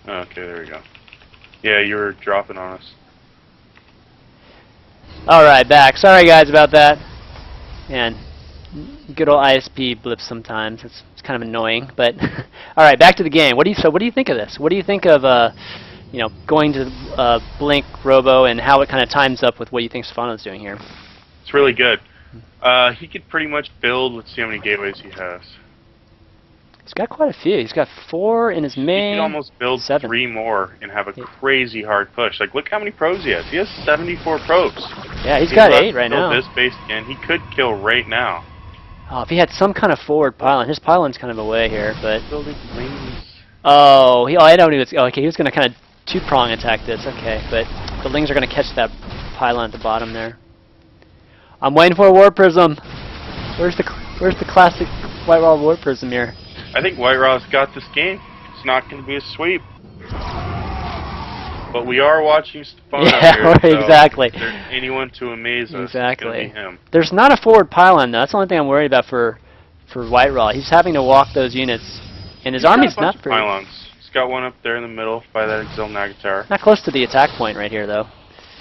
Okay, there we go. Yeah, you were dropping on us. Alright, back. Sorry guys about that. And good old ISP blips sometimes. It's kind of annoying, but alright, back to the game. What do you think of this? What do you think of you know, going to Blink Robo and how it kind of times up with what you think Stephano's doing here? It's really good. He could pretty much build. Let's see how many gateways he has. He's got quite a few. He's got 4 in his main. He could almost build 7. 3 more and have a crazy hard push. Like, look how many probes he has. He has 74 probes. Yeah, he's got 8 right now. This base again. He could kill right now. Oh, if he had some kind of forward pylon. His pylon's kind of away here, but. Building wings. Oh, I don't even. Oh, okay, he was going to kind of 2-prong attack this. Okay, but the Lings are going to catch that pylon at the bottom there. I'm waiting for a War Prism. Where's the classic WhiteRa War Prism here? I think WhiteRa's got this game. It's not going to be a sweep. But we are watching Stephano here, so exactly. if there's anyone to amaze us, exactly. it's going to be him. There's not a forward pylon, though. That's the only thing I'm worried about for WhiteRa. He's having to walk those units, and his army's not pretty. Pylons. He's got one up there in the middle by that Exil Not close to the attack point right here, though.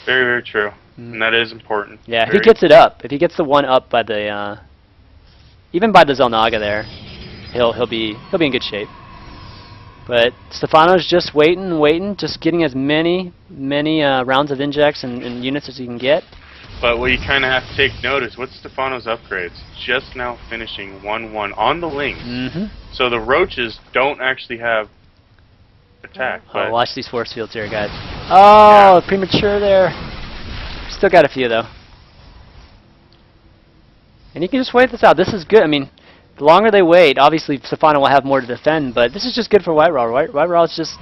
Very, very true. And that is important. Yeah, if he gets it up, if he gets the one up by the, even by the Xel'Naga there, he'll be in good shape. But Stephano's just waiting, just getting as many rounds of injects and units as he can get. But what you kind of have to take note is what's Stephano's upgrades? Just now finishing 1-1 on the Lings. So the Roaches don't actually have attack. Oh, watch these force fields here, guys. Oh, yeah. Premature there. Still got a few, though. And you can just wait this out. This is good. I mean, the longer they wait, obviously Stephano will have more to defend, but this is just good for WhiteRa. WhiteRa is just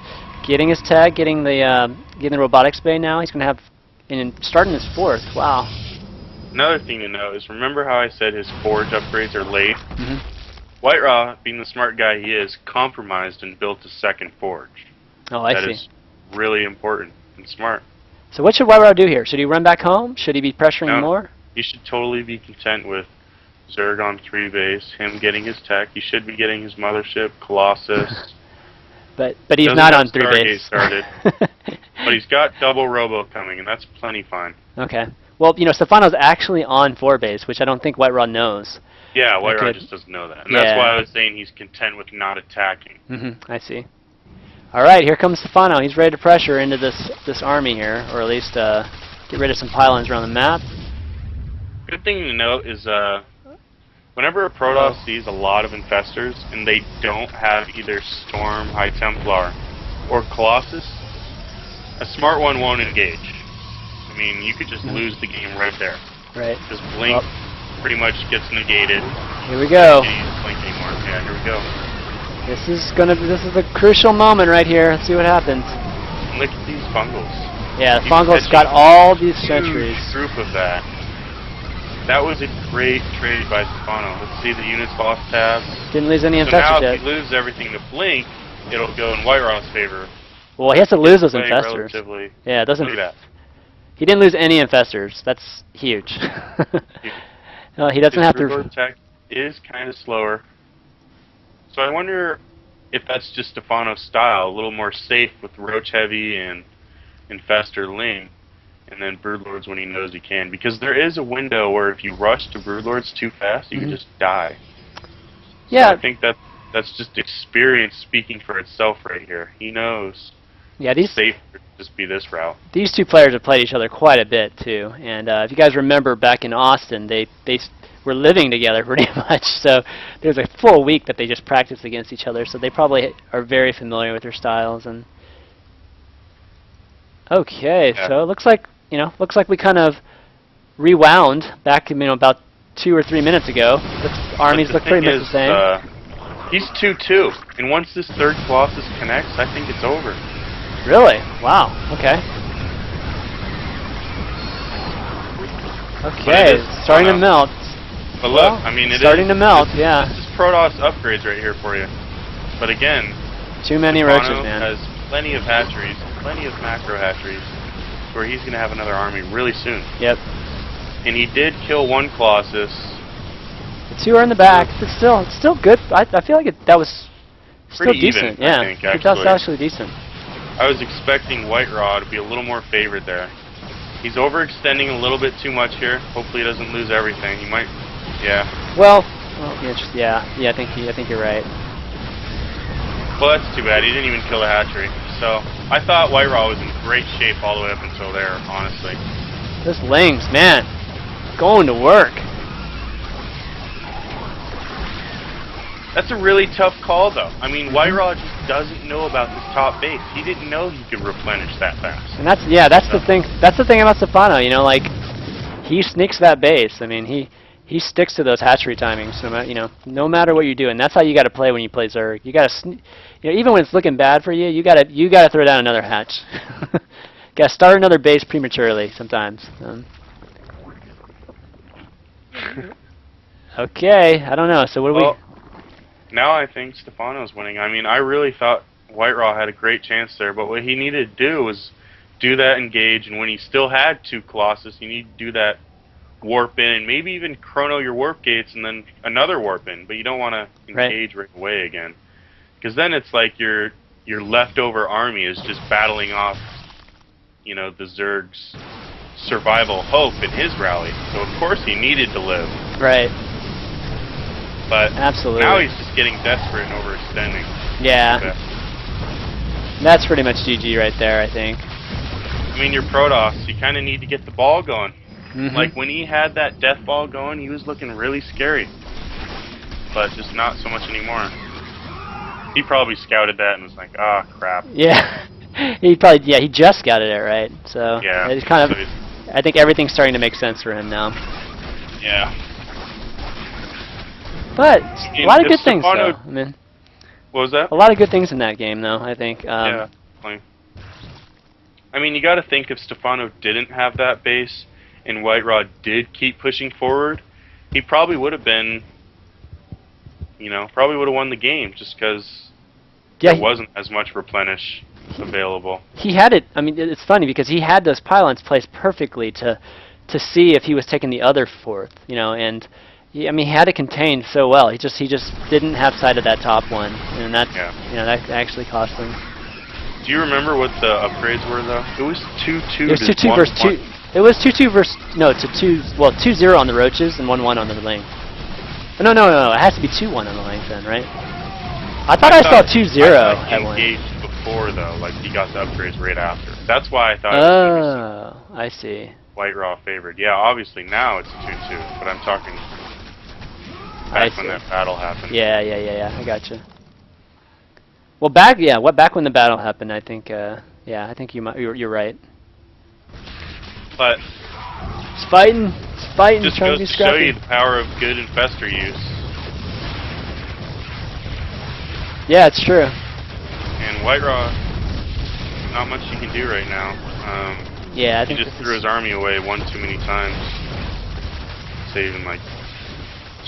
getting his tag, getting the robotics bay now. He's going to have, and starting his 4th. Wow. Another thing to note is, remember how I said his forge upgrades are late? WhiteRa, being the smart guy he is, compromised and built a 2nd forge. Oh, I see. That is really important and smart. So what should WhiteRa do here? Should he run back home? Should he be pressuring more? He should totally be content with Zerg on 3 base, him getting his tech. He should be getting his mothership, Colossus. but he's not on 3 base. Started. But he's got double Robo coming, and that's plenty fine. Okay. Well, you know, Stephano's actually on 4 base, which I don't think WhiteRa knows. Yeah, WhiteRa just doesn't know that. And that's why I was saying he's content with not attacking. I see. Alright, here comes Stephano. He's ready to pressure into this army here, or at least get rid of some pylons around the map. Good thing to note is whenever a Protoss sees a lot of Infestors and they don't have either Storm, High Templar, or Colossus, a smart one won't engage. I mean, you could just lose the game right there. Right. Because Blink pretty much gets negated. Here we go. You can't use Blink anymore. Yeah, here we go. This is a crucial moment right here. Let's see what happens. Look at these Fungals. Yeah, the Fungals got all these sentries. Group of that. That was a great trade by Stephano. Let's see, the units lost tabs. Didn't lose any So infestors now yet. if he loses everything to Blink, it'll go in WhiteRa's favor. Well, he has to lose those infestors. Yeah, it doesn't. Look at that. He didn't lose any infestors. That's huge. He doesn't have to. His tech is kind of slower. So I wonder if that's just Stephano's style, a little more safe with Roach Heavy and Infestor Ling, and then Broodlords when he knows he can. Because there is a window where if you rush to Broodlords too fast, you can just die. Yeah. So I think that's just experience speaking for itself right here. He knows. Yeah, it's safe to just be this route. These two players have played each other quite a bit too, and if you guys remember back in Austin, they were living together pretty much. So there's a full week that they just practiced against each other. So they probably are very familiar with their styles. And okay, so it looks like we kind of rewound back, about 2 or 3 minutes ago. The armies look pretty much the same. He's 2-2, and once this 3rd Colossus connects, I think it's over. Really? Wow. Okay. Okay, it's starting to melt. But look, I mean, it's starting to melt. Yeah. This is Protoss upgrades right here for you. But again, too many roaches, man. Has plenty of hatcheries, plenty of macro hatcheries, where he's going to have another army really soon. Yep. And he did kill 1 Colossus. The 2 are in the back. It's still good. I feel like that was still pretty decent. Even, yeah, I think, that's actually decent. I was expecting WhiteRa to be a little more favored there. He's overextending a little bit too much here. Hopefully he doesn't lose everything. He might, yeah. Well, yeah. I think you're right. Well, that's too bad. He didn't even kill the hatchery. So I thought WhiteRa was in great shape all the way up until there, honestly. This Lings, man, going to work. That's a really tough call, though. I mean, WhiteRa just doesn't know about this top base. He didn't know he could replenish that fast. And that's the thing. That's the thing about Stephano. You know, like he sneaks that base. I mean, he sticks to those hatchery timings. No matter what you do, and that's how you got to play when you play Zerg. You got to, even when it's looking bad for you, you got to throw down another hatch. Got to start another base prematurely sometimes. Okay, I don't know. So what do we? Now I think Stephano's winning. I mean, I really thought WhiteRa had a great chance there, but what he needed to do was do that engage, and when he still had 2 Colossus, you need to do that warp in, and maybe even chrono your warp gates and then another warp in, but you don't want to engage right away again. Because then it's like your leftover army is just battling off, the Zerg's survival hope in his rally. So of course he needed to live. Right. But absolutely. Now he's just getting desperate and overextending. Yeah. That's pretty much GG right there, I think. I mean, your Protoss, you kind of need to get the ball going. Like, when he had that death ball going, he was looking really scary. But just not so much anymore. He probably scouted that and was like, ah, crap. Yeah. He just scouted it, right? So, yeah. It's kind of, I think everything's starting to make sense for him now. Yeah. But a lot of good things, though. I mean, what was that? A lot of good things in that game, though, I think. Yeah, definitely. I mean, you got to think if Stephano didn't have that base and WhiteRa did keep pushing forward, he probably would have been, probably would have won the game just because there wasn't as much replenish available. He had it. I mean, it's funny because he had those pylons placed perfectly to see if he was taking the other 4th, and. He had it contained so well. He just didn't have sight of that top one, and that's that actually cost him. Do you remember what the upgrades were though? It was 2-2. It was 2-2 versus 2. It was 2-2 versus 2-2. Well, 2-0 on the roaches and 1-1 on the lane. Oh, no. It has to be 2-1 on the lane then, right? I thought I saw 2-0 at one. Engaged before though, like he got the upgrades right after. That's why I thought. Oh, I see. WhiteRa favored. Yeah, obviously now it's 2-2, but I'm talking. Back when that battle happened. Yeah, I gotcha. Well, back when the battle happened, I think, I think you're right. But it's fighting. Just goes to show you the power of good infestor use. Yeah, it's true. And WhiteRa, not much you can do right now. Yeah, I think he just threw his army away one too many times, saving like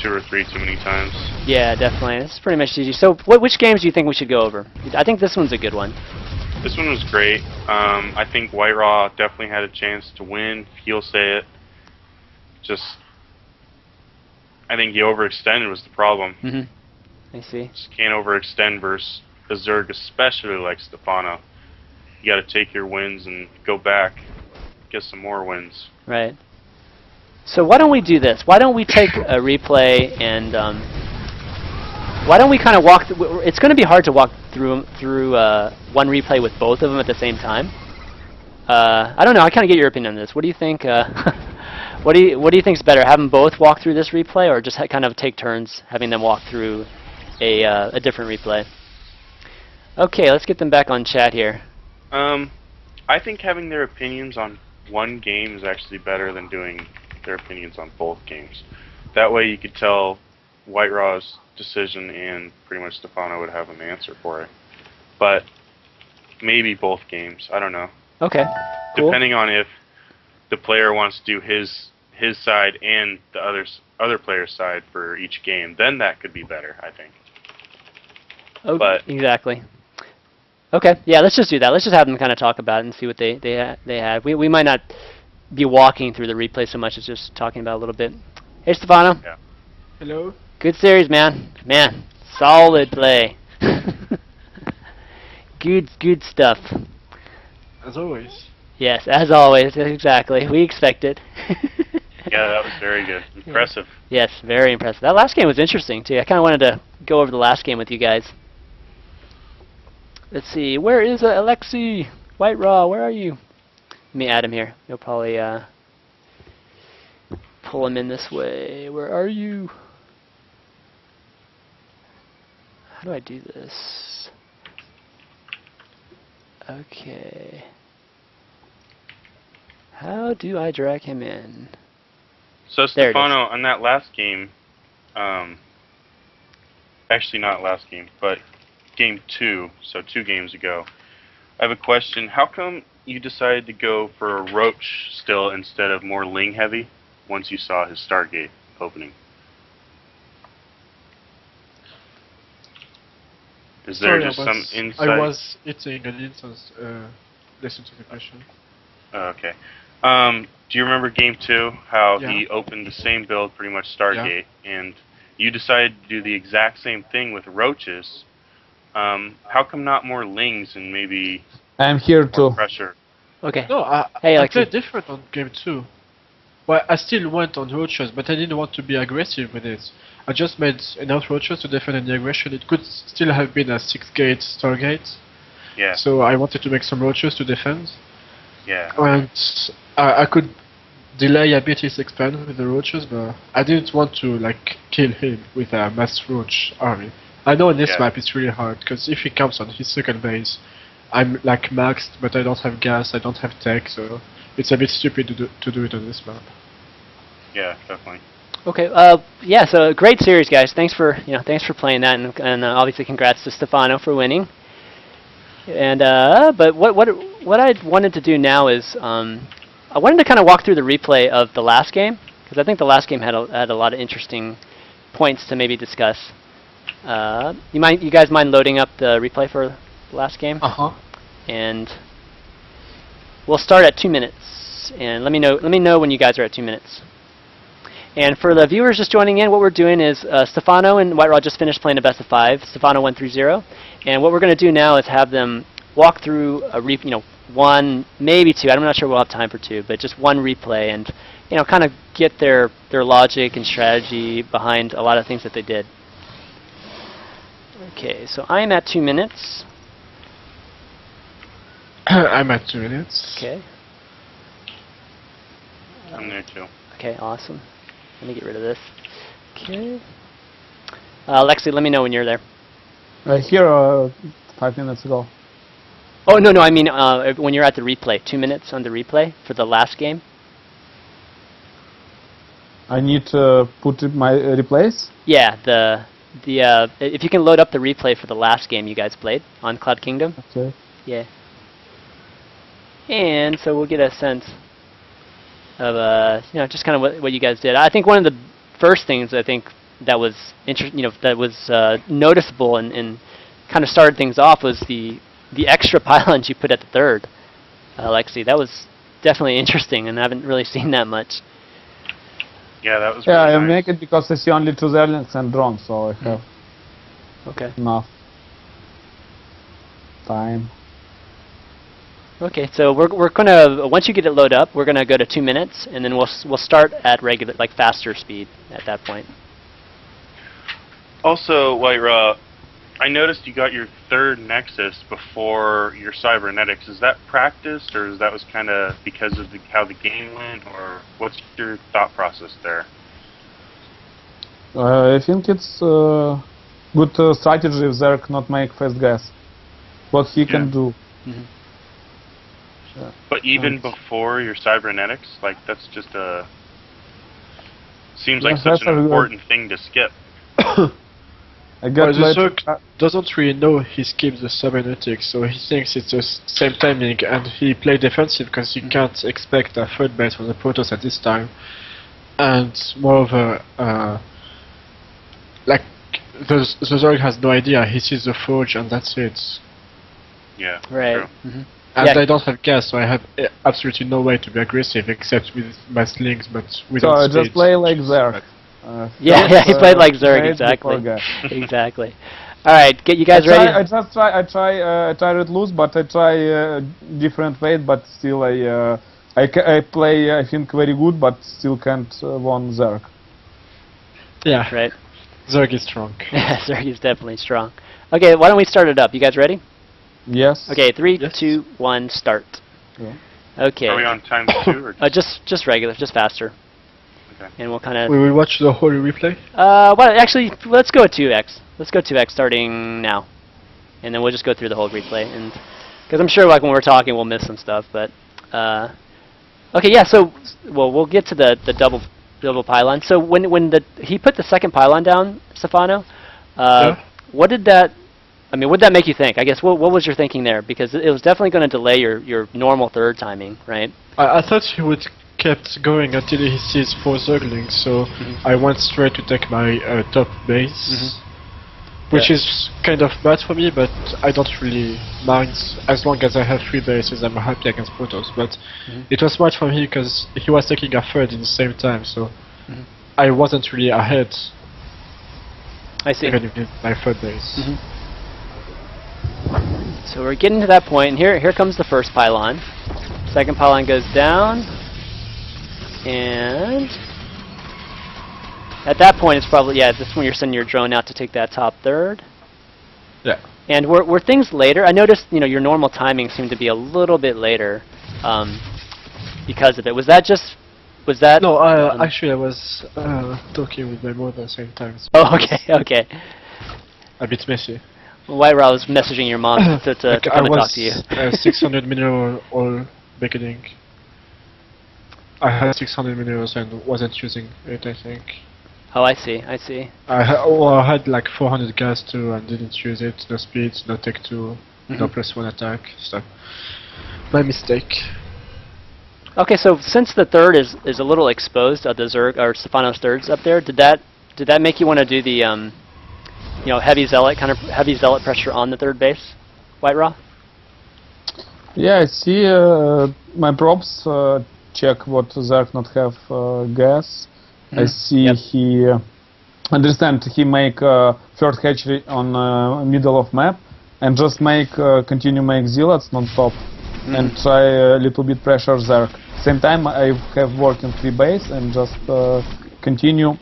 2 or 3 too many times. Yeah, definitely. It's pretty much easy. So, which games do you think we should go over? I think this one's a good one. This one was great. I think WhiteRa definitely had a chance to win. He'll say it. I think he overextended was the problem. I see. Just can't overextend versus a Zerg, especially like Stephano. You got to take your wins and go back, get some more wins. Right. So why don't we do this? Why don't we take a replay and why don't we kind of walk? It's going to be hard to walk through one replay with both of them at the same time. I don't know. I kind of get your opinion on this. What do you think? What do you think's better? Have them both walk through this replay, or just kind of take turns having them walk through a different replay? Okay, let's get them back on chat here. I think having their opinions on one game is actually better than doing their opinions on both games. That way you could tell WhiteRa's decision and pretty much Stephano would have an answer for it. But maybe both games. I don't know. Okay. Cool. Depending on if the player wants to do his side and the other player's side for each game, then that could be better, I think. Okay. But exactly. Okay. Yeah, let's just do that. Let's just have them kind of talk about it and see what they had. We might not be walking through the replay so much as just talking about it a little bit. Hey, Stephano. Yeah. Hello. Good series, man. Man, solid play. Good stuff. as always. Yes, as always, exactly. We expect it. Yeah, that was very good. Impressive. Yes, very impressive. That last game was interesting too. I kind of wanted to go over the last game with you guys. Let's see, where is Alexi? WhiteRa, where are you? Let me add him here. You'll probably pull him in this way. Where are you? How do I do this? Okay. How do I drag him in? So There it is. Stephano, on that last game, actually not last game, but game 2, so 2 games ago, I have a question. How come you decided to go for a Roach still instead of more Ling heavy once you saw his Stargate opening? Is there Sorry, just some insight? I was eating and didn't listen to the question. Oh, okay. Do you remember game 2, how Yeah. he opened the same build, pretty much Stargate, and you decided to do the exact same thing with Roaches? How come not more Lings and maybe I'm here more too. pressure? Okay. No, Hey, I Alexi. played different on game 2. Well, I still went on roaches, but I didn't want to be aggressive with it. I just made enough roaches to defend any aggression. It could still have been a 6-gate Stargate, Yeah, so I wanted to make some roaches to defend. yeah. And I could delay a bit his expand with the roaches, but I didn't want to like kill him with a mass roach army. I know on this Yeah. map it's really hard, because if he comes on his second base, I'm like maxed, but I don't have gas, I don't have tech, so it's a bit stupid to do it on this map. Yeah, definitely. Okay. Yeah. So great series, guys. Thanks for playing that, and obviously congrats to Stephano for winning. And but what I wanted to do now is I wanted to kind of walk through the replay of the last game, because I think the last game had a lot of interesting points to maybe discuss. You guys mind loading up the replay for the last game? Uh-huh. And we'll start at 2 minutes. And let me know when you guys are at 2 minutes. And for the viewers just joining in, what we're doing is Stephano and WhiteRa just finished playing a best of 5. Stephano won 3-0. And what we're going to do now is have them walk through a one, maybe two. I'm not sure we'll have time for 2, but just one replay, and kind of get their logic and strategy behind a lot of things that they did. Okay, so I'm at 2 minutes. I'm at 2 minutes. Okay. I'm there too. Okay, awesome. Let me get rid of this. Okay. Lexi, let me know when you're there. Here 5 minutes ago. Oh, no, I mean when you're at the replay. 2 minutes on the replay for the last game. I need to put my replays. Yeah, if you can load up the replay for the last game you guys played on Cloud Kingdom. Okay. Yeah. And so we'll get a sense of just kind of what you guys did. I think one of the first things that was noticeable and kind of started things off was the extra pylons you put at the third, Alexi. That was definitely interesting, and I haven't really seen that much. Yeah, that was Yeah, really I nice. make it because I see only 2 Zerlings and drones, so I have Okay. enough time. Okay, so we're gonna once you get it loaded up, we're gonna go to 2 minutes, and then we'll start at regular faster speed at that point. Also, WhiteRa, I noticed you got your 3rd Nexus before your cybernetics. Is that practiced, or is that was kind of because of how the game went, or what's your thought process there? I think it's good strategy if Zerg not make fast gas. What he can do. Mm-hmm. But even Nice. before your cybernetics, like that's just seems like Yeah, such that's an a good- important thing to skip. I got Well, the late. Zerg doesn't really know he skips the cybernetics, so he thinks it's the same timing, and he played defensive because he can't expect a third base from the Protoss at this time. And moreover, like the Zerg has no idea. He sees the forge, and that's it. Yeah, Right. true. Mm-hmm. And Yeah. I don't have gas, so I have absolutely no way to be aggressive except with my slings, but So without I just speed. play like Zerg. Yeah, he played like Zerg, Great exactly. before gas. Exactly. All right, get you guys ready. I try red loose, but I try different way, but still I play I think very good, but still can't won Zerg. Yeah, Right. Zerg is strong. Zerg is definitely strong. Okay, why don't we start it up? You guys ready? Yes. Okay, 3, Yes. 2, 1, start. Yeah. Okay. Are we on times 2 or Just regular, just faster. Okay. And we'll kind of. We will watch the whole replay. Well, actually, let's go at 2x. Let's go 2x starting now, and then we'll just go through the whole replay. And because I'm sure, like when we're talking, we'll miss some stuff. But okay, yeah. So, well, we'll get to the double pylon. So when he put the second pylon down, Stephano, Yeah. what did that? I mean, what did that make you think? I guess what was your thinking there? Because it was definitely going to delay your normal third timing, right? I thought he would kept going until he sees 4 Zerglings, so I went straight to take my top base, which is kind of bad for me, but I don't really mind. As long as I have 3 bases, I'm happy against Protoss, but it was bad for me because he was taking a third in the same time, so I wasn't really ahead, I see. even with my third base. So we're getting to that point, and here comes the first pylon. Second pylon goes down, and at that point it's probably, yeah, this is when you're sending your drone out to take that top third. Yeah. And were things later? I noticed, you know, your normal timing seemed to be a little bit later because of it. Was that? No, actually I was talking with my mother at the same time. So Oh, okay, okay. a bit messy. WhiteRa was messaging your mom to Like come I and talk to you. was 600 mineral all beginning. I had 600 minerals and wasn't using it, I think. Oh, I see, I see. I had like 400 gas too and didn't use it. No speed, no tech 2, no +1 attack. So my mistake. Okay, so since the third is a little exposed of the Zerg or Stephano's thirds up there, did that make you want to do the you know, heavy zealot pressure on the third base, WhiteRa? Yeah, I see my props check what Zerg not have gas. I see he understand he make third hatchery on middle of map and just make continue make zealots non-stop and try a little bit pressure Zerg. Same time I have work in 3 base and just continue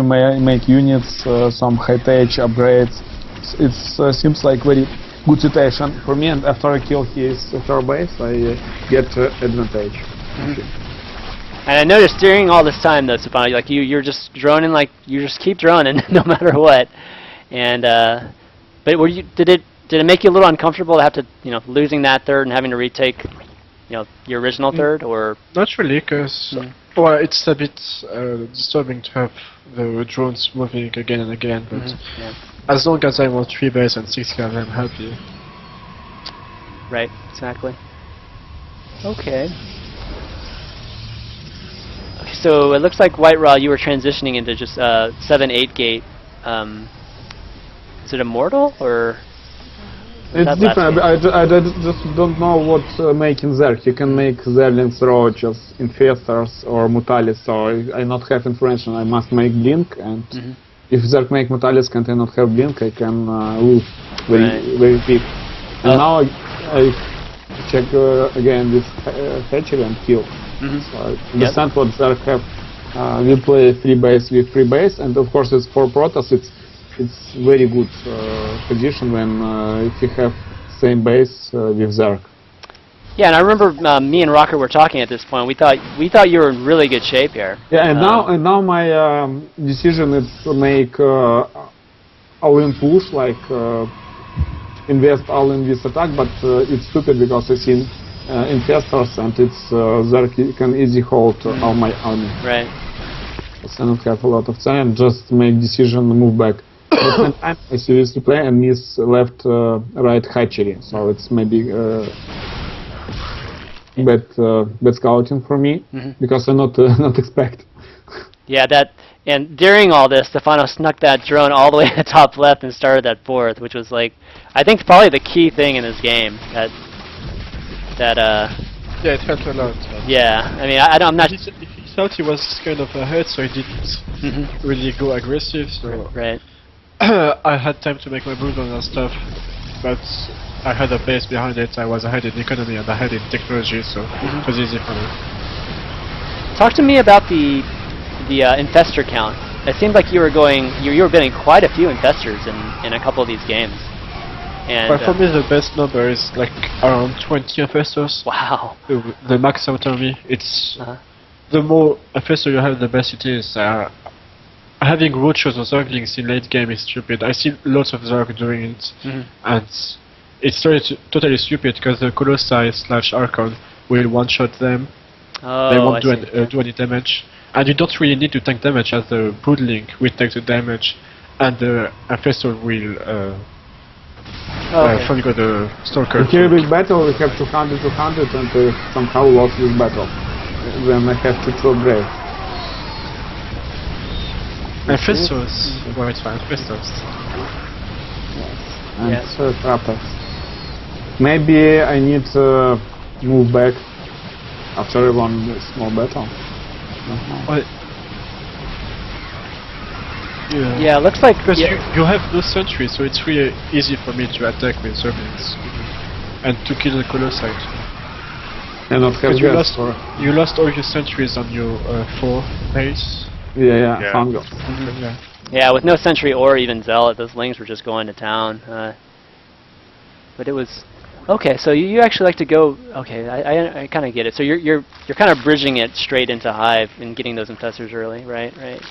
make units, some high tech upgrades. It seems like very good situation for me, and after I kill his third base, I get advantage. And I noticed during all this time though, Stephano, like you're just droning, like you just keep droning no matter what. And but did it make you a little uncomfortable to have to, you know, losing that third and having to retake, you know, your original third, or? Not really, because well, it's a bit disturbing to have the drones moving again and again. But as long as I'm on 3 base and 6 cars, I'm happy. Right, exactly. Okay. So it looks like WhiteRa, you were transitioning into just 7-8 gate. Is it Immortal or? It's different. I just don't know what making there. You can make Zerlings, Roaches, Infestors, or Mutalis. So I not have information. I must make Blink, and if Zerg make Mutalis and I not have Blink, I can lose very quick. And now I check again this hatchery and kill. So I understand what Zerg have. We play 3 base with 3 base, and of course it's 4 Protoss. It's very good position when if you have same base with Zerg. Yeah, and I remember me and Rocker were talking at this point. We thought you were in really good shape here. Yeah, and now my decision is to make all-in push, like invest all in this attack, but it's stupid because I see infestors and it's Zerg can easy hold all my army. Right. So I don't have a lot of time. Just make decision, move back. But sometimes I seriously play and miss left, right hatchery. So it's maybe bad scouting for me because I not expect. Yeah, and during all this, Stephano snuck that drone all the way to the top left and started that 4th, which was like, I think probably the key thing in this game. Yeah, it helped a lot. Yeah, I mean, I'm not. He thought he was kind of ahead, so he didn't really go aggressive. So Right. I had time to make my brood and stuff, but I had a base behind it. I was ahead in economy and ahead in technology, so it was easy for me. Talk to me about the infestor count. It seemed like you were building quite a few infestors in a couple of these games. And But for me, the best number is like around 20 infestors. wow. The max autonomy. It's Uh-huh. the more infestor you have, the best it is. Having roaches or zerglings in late game is stupid. I see lots of zerg doing it, and it's totally stupid because the colossi / archon will one-shot them. Oh, They won't I see. do any damage, and you don't really need to tank damage as the broodling will take the damage, and the infestor will Okay. forgo the stalker. Here this battle we have 200 and somehow lost this battle. Then I have to throw grave. Infestors, right, fine, infestors. And Yes. trappers. Maybe I need to move back after one small battle. Well, Yeah, it looks like because you have no sentry, so it's really easy for me to attack with zerglings and to kill the colossi. And not have Because gas. you lost all your sentries on your 4 base. Yeah, fungal. Yeah. Yeah, with no sentry or even zealot, those lings were just going to town. But it was okay. So you actually like to go. Okay, I kind of get it. So you're kind of bridging it straight into hive and getting those infestors early, right? Right.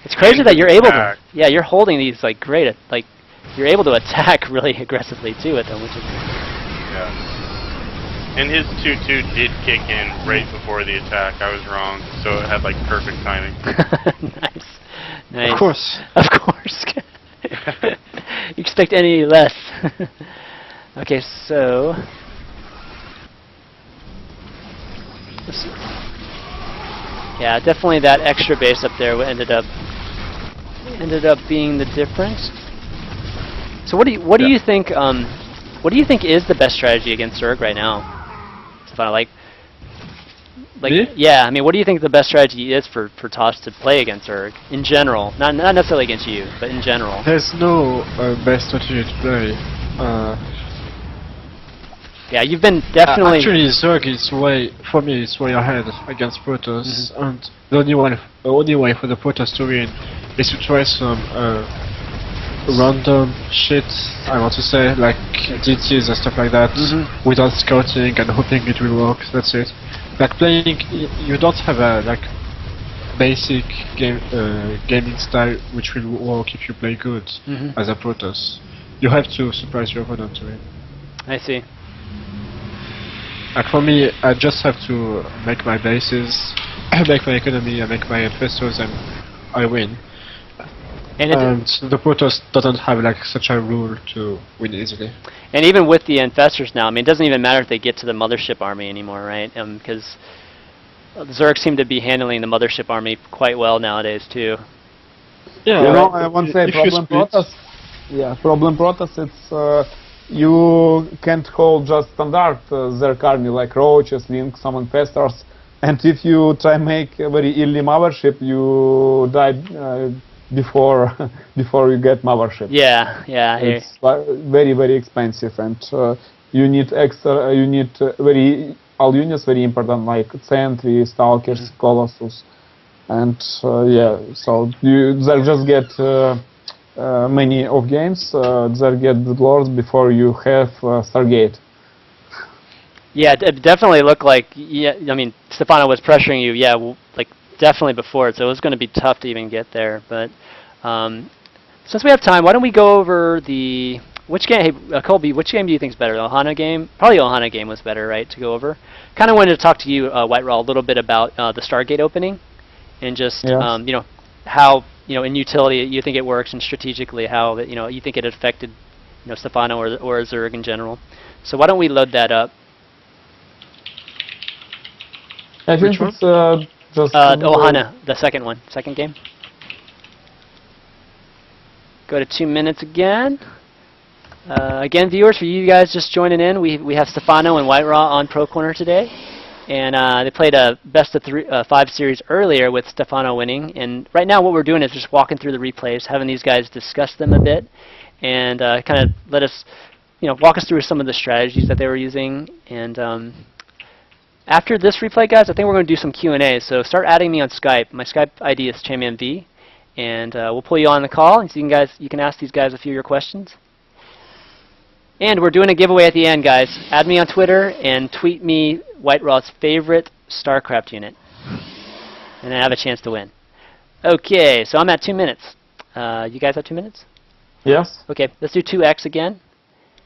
It's crazy that you're able to. Attack. Yeah, you're holding these like great. Like you're able to attack really aggressively too with them, which is. Yeah. And his 2/2 did kick in right before the attack. I was wrong, so it had like perfect timing. Nice. Nice. Of course. Of course. You expect any less? Okay, so let's see. Yeah, definitely that extra base up there ended up being the difference. So what do you think? What do you think is the best strategy against Zerg right now? Stephano, like Me? yeah, I mean, what do you think the best strategy is for Tosh to play against Zerg in general? Not necessarily against you, but in general. There's no best strategy to play. Yeah, you've been definitely. Actually, Zerg is for me, it's way ahead against Protoss, and the only way for the Protoss to win is to try some random shit, I want to say, like DTs and stuff like that, without scouting and hoping it will work. That's it. Like playing, you don't have a basic gaming style which will work if you play good as a Protoss. You have to surprise your opponent to win. I see. Like for me, I just have to make my bases, make my economy, and make my infestors, and I win. And The Protoss doesn't have like such a rule to win easily. and even with the infestors now, I mean, it doesn't even matter if they get to the mothership army anymore, right? Because the Zerg seem to be handling the mothership army quite well nowadays too. Yeah, You know, I won't say if you problem split- Protoss. Yeah, problem Protoss. It's you can't hold just standard Zerg army like roaches, lynx, some infestors, and if you try make a very early mothership, you die before before you get mothership. Yeah, yeah. It's very expensive, and you need extra. You need all units very important like sentry, stalkers, colossus, and yeah. So they'll just get many of games. They'll get the lords before you have Stargate. Yeah, it definitely looked like. Yeah, I mean, Stephano was pressuring you. Yeah, like definitely before it, so it was going to be tough to even get there. But since we have time, why don't we go over which game? Hey, Colby, which game do you think is better? The Ohana game? Probably the Ohana game was better, right? To go over. Kind of wanted to talk to you, WhiteRa, a little bit about the Stargate opening, and just Yes. you know how in utility you think it works, and strategically how you think it affected Stephano or Zerg in general. So why don't we load that up? I think Which one? it's just Ohana, the second game. Go to 2 minutes again. Again, viewers, for you guys just joining in, we have Stephano and WhiteRa on Pro Corner today. And they played a best of 5 series earlier with Stephano winning. And right now what we're doing is just walking through the replays, having these guys discuss them a bit, and kind of let us, walk us through some of the strategies that they were using. And after this replay, guys, I think we're going to do some Q&A. So start adding me on Skype. My Skype ID is ChanmanV, and we'll pull you on the call, so you can ask these guys a few of your questions. And we're doing a giveaway at the end, guys. Add me on Twitter and tweet me WhiteRa's favorite StarCraft unit, and I have a chance to win. Okay, so I'm at 2 minutes. You guys have 2 minutes? Yes. Okay, let's do 2x again.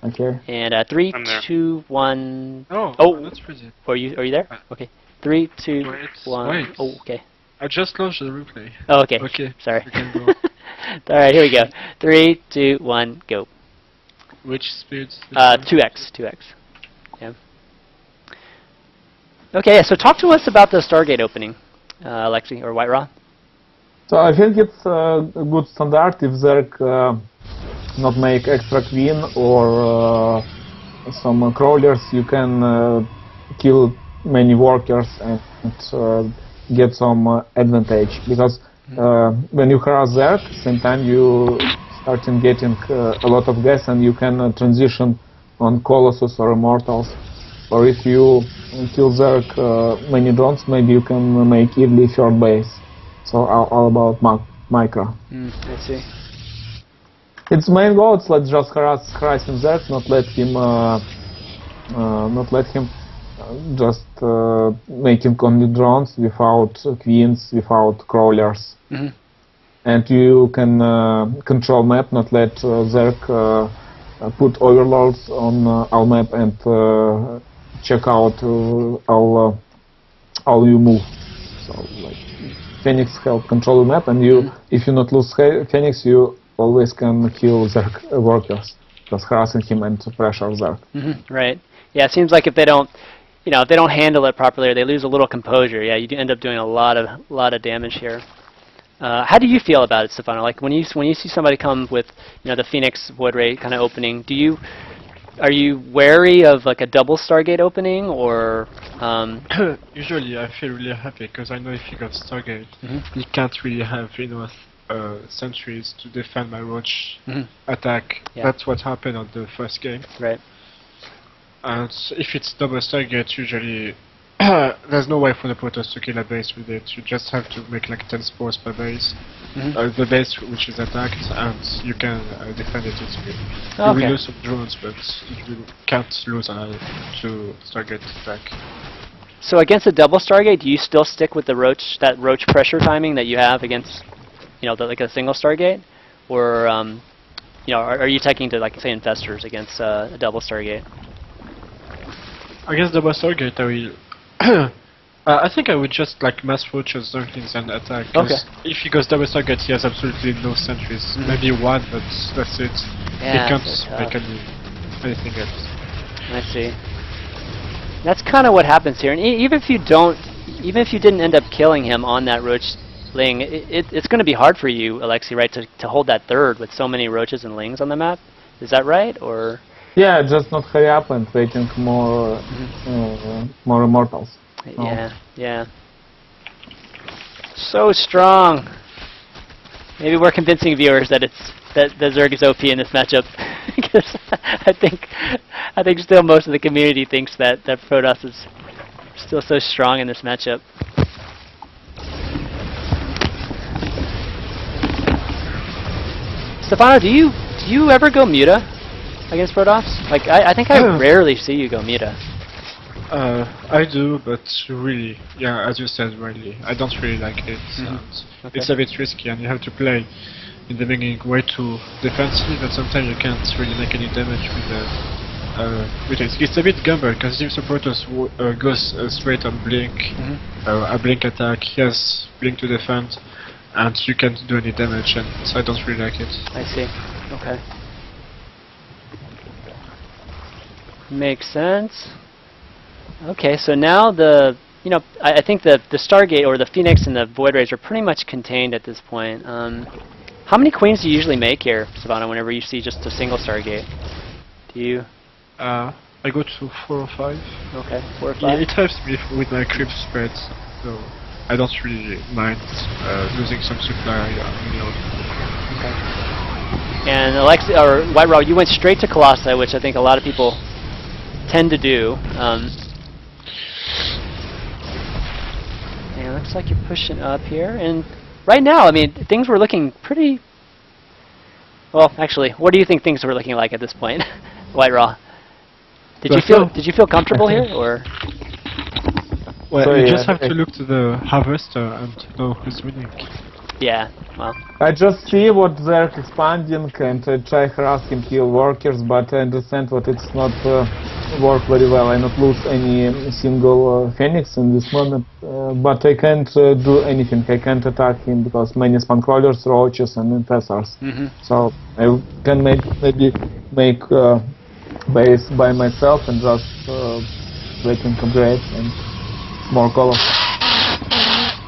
Okay. And 3, 2, 1. Oh, that's pretty. Are you there? Okay. 3, 2, Wait, 1. wait. Oh, okay. I just launched the replay. Oh, okay. Okay. Sorry. You can go. All right, here we go. 3, 2, 1, go. Which speed? 2x. Yeah. Okay, so talk to us about the Stargate opening, Alexi or WhiteRa. So I think it's a good standard if Zerg not make extra queen or some crawlers, you can kill many workers and get some advantage, because when you harass Zerg, same time you starting getting a lot of gas, and you can transition on Colossus or Immortals. Or if you kill Zerg many drones, maybe you can make early third base. So all about micro. I see. Its main goal is let's just harass Zerg, not let him just making only drones without queens, without crawlers. And you can control map, not let Zerg put overlords on our map and check out all you move. So like Phoenix help control the map, and you, if you not lose Phoenix, you always can kill Zerg workers, just harassing him and pressure Zerg. Right. Yeah, it seems like if they don't, if they don't handle it properly, or they lose a little composure, yeah, you end up doing a lot of damage here. How do you feel about it, Stephano? Like when you see somebody come with, the Phoenix Void Ray kind of opening, are you wary of like a double Stargate opening, or? Usually, I feel really happy because I know if you got Stargate, you can't really have enough sentries to defend my Roach attack. Yeah. That's what happened on the first game. Right. And if it's double Stargate, usually there's no way for the Protoss to kill a base with it. You just have to make like 10 spores per base. The base which is attacked, and you can defend it easily. You will lose some drones, but you can't lose to Stargate attack. So against a double Stargate, do you still stick with the that Roach pressure timing that you have against, like a single Stargate, or are you taking to like say infestors against a double Stargate? Against double Stargate, I will. I think I would just like mass roaches, Zerglings, and attack. If he goes double Stargate, he has absolutely no sentries. Maybe one, but that's it. Yeah, he can't make anything else. I see. That's kind of what happens here. And even if you didn't end up killing him on that Roach Ling, it's going to be hard for you, Alexi, right, to hold that third with so many Roaches and Lings on the map. Is that right, or? Yeah, just not hurry up and waiting more Immortals. Yeah. So strong. Maybe we're convincing viewers that the Zerg is OP in this matchup, because I think still most of the community thinks that Protoss is still so strong in this matchup. Stephano, do you ever go Muta against Protoss? Like I think I rarely see you go Muta. I do, but really, yeah, as you said, rarely. I don't really like it. It's a bit risky, and you have to play in the beginning way too defensive, and sometimes you can't really make any damage with it. It's a bit gamble, because if the Protoss goes straight on Blink, a Blink attack, he has Blink to defend, and you can't do any damage, and so I don't really like it. I see. Okay. Makes sense. Okay, so now I think the Stargate or the Phoenix and the Void Rays are pretty much contained at this point. How many queens do you usually make here, Stephano, whenever you see just a single Stargate? Do you? I go to 4 or 5. Okay, 4 or 5. Yeah, it helps me with my creep spreads, so I don't really mind losing some supply reload. Okay. And WhiteRa, you went straight to Colossi, which I think a lot of people tend to do. And it looks like you're pushing up here. And right now, I mean, things were looking pretty... Well, actually, what do you think things were looking like at this point, WhiteRa? Did you feel comfortable here, or? Well, So, you yeah, just have to look to the harvester and know who's winning. Yeah, well. I just see what they're expanding and try harassing kill workers, but I understand that it's not work very well. I not lose any single phoenix in this moment, but I can't do anything. I can't attack him because many spawn crawlers, roaches, and infestors. So I can maybe make base by myself and just waiting upgrade and more colors.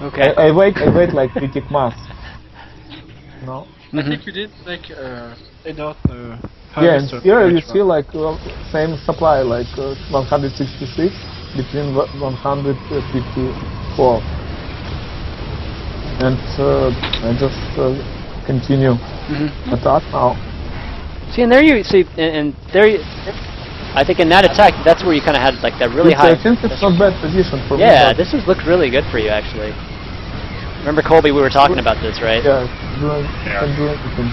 Okay. I wait like critic mass. No. I think you did like enough Yeah, harvester. and here you for see like same supply, like 166 between 154, and I just continue attack now. See, and there you see, and there you. I think in that attack, that's where you kind of had like that really high. I think it's not bad position for me. Yeah, this has looked really good for you actually. Remember, Colby, we were talking about this, right? Yeah, can do anything.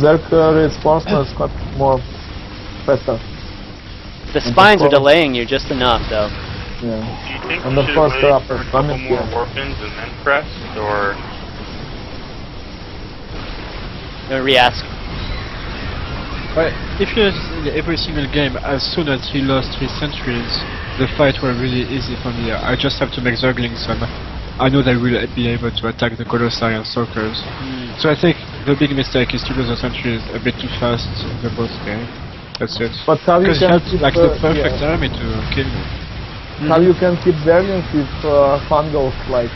Zerk reinforcements got more faster. The spines are delaying you just enough, though. Yeah. Do you think And we of should course wait there are for a couple performance, more yeah. orphans and then press, or Re-ask. But if you in every single game, as soon as he lost 3 sentries, the fight were really easy for me. I just have to make Zerglings and I know they will be able to attack the Colossi and Stalkers. So I think the big mistake is to lose the sentries a bit too fast in the boss game. That's it. But how you Because you can have keep like the perfect yeah. army to kill me. How you can keep Zerlings with fungals like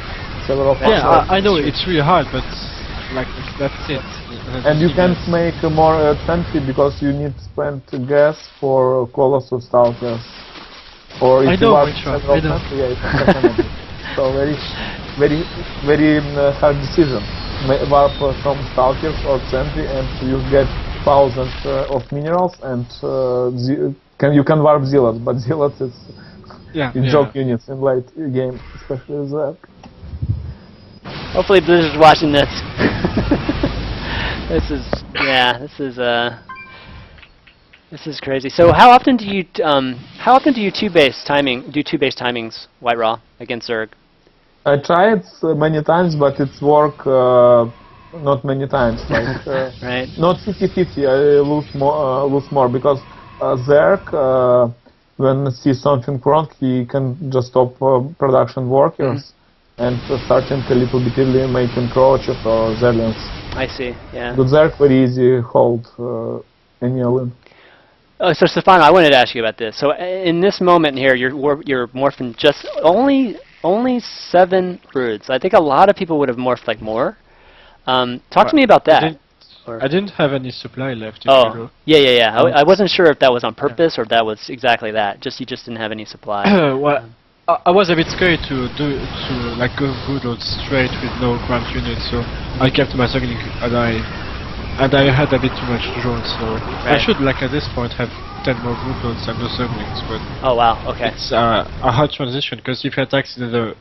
several Yeah, fungals. I know it's really hard, but like that's it. And you can't make more sentry because you need to spend gas for Colossus Stalkers. Or if I you know, are WhiteRa, several I know. sentry, yeah, it's definitely. So very hard decision. Warp some Stalkers or sentry and you get thousands of minerals and you can warp Zealots, but Zealots is joke units in late game, especially with that. Hopefully, Blizzard's watching this. This is crazy. So, how often do you two-base timings, WhiteRa, against Zerg? I tried many times, but it's work not many times. Like Right. not 50-50. I lose more because Zerg when see something wrong, he can just stop production workers and starting a little bit early making Croaches or Zerlings. I see. Yeah. But Zerg very easy hold any island. Oh, so Stephano, I wanted to ask you about this. So, in this moment here, you're morphing just only 7 broods. I think a lot of people would have morphed like more. Talk to me about that. I didn't have any supply left. Oh, yeah. I wasn't sure if that was on purpose or if that was exactly that. You just didn't have any supply. Well, I was a bit scared to like go good or straight with no ground units, so I kept my Zergling and I had a bit too much drones, so I should like at this point have 10 more Broodlords and no Zerglings, but oh wow, okay. it's a hard transition because if he attacks at the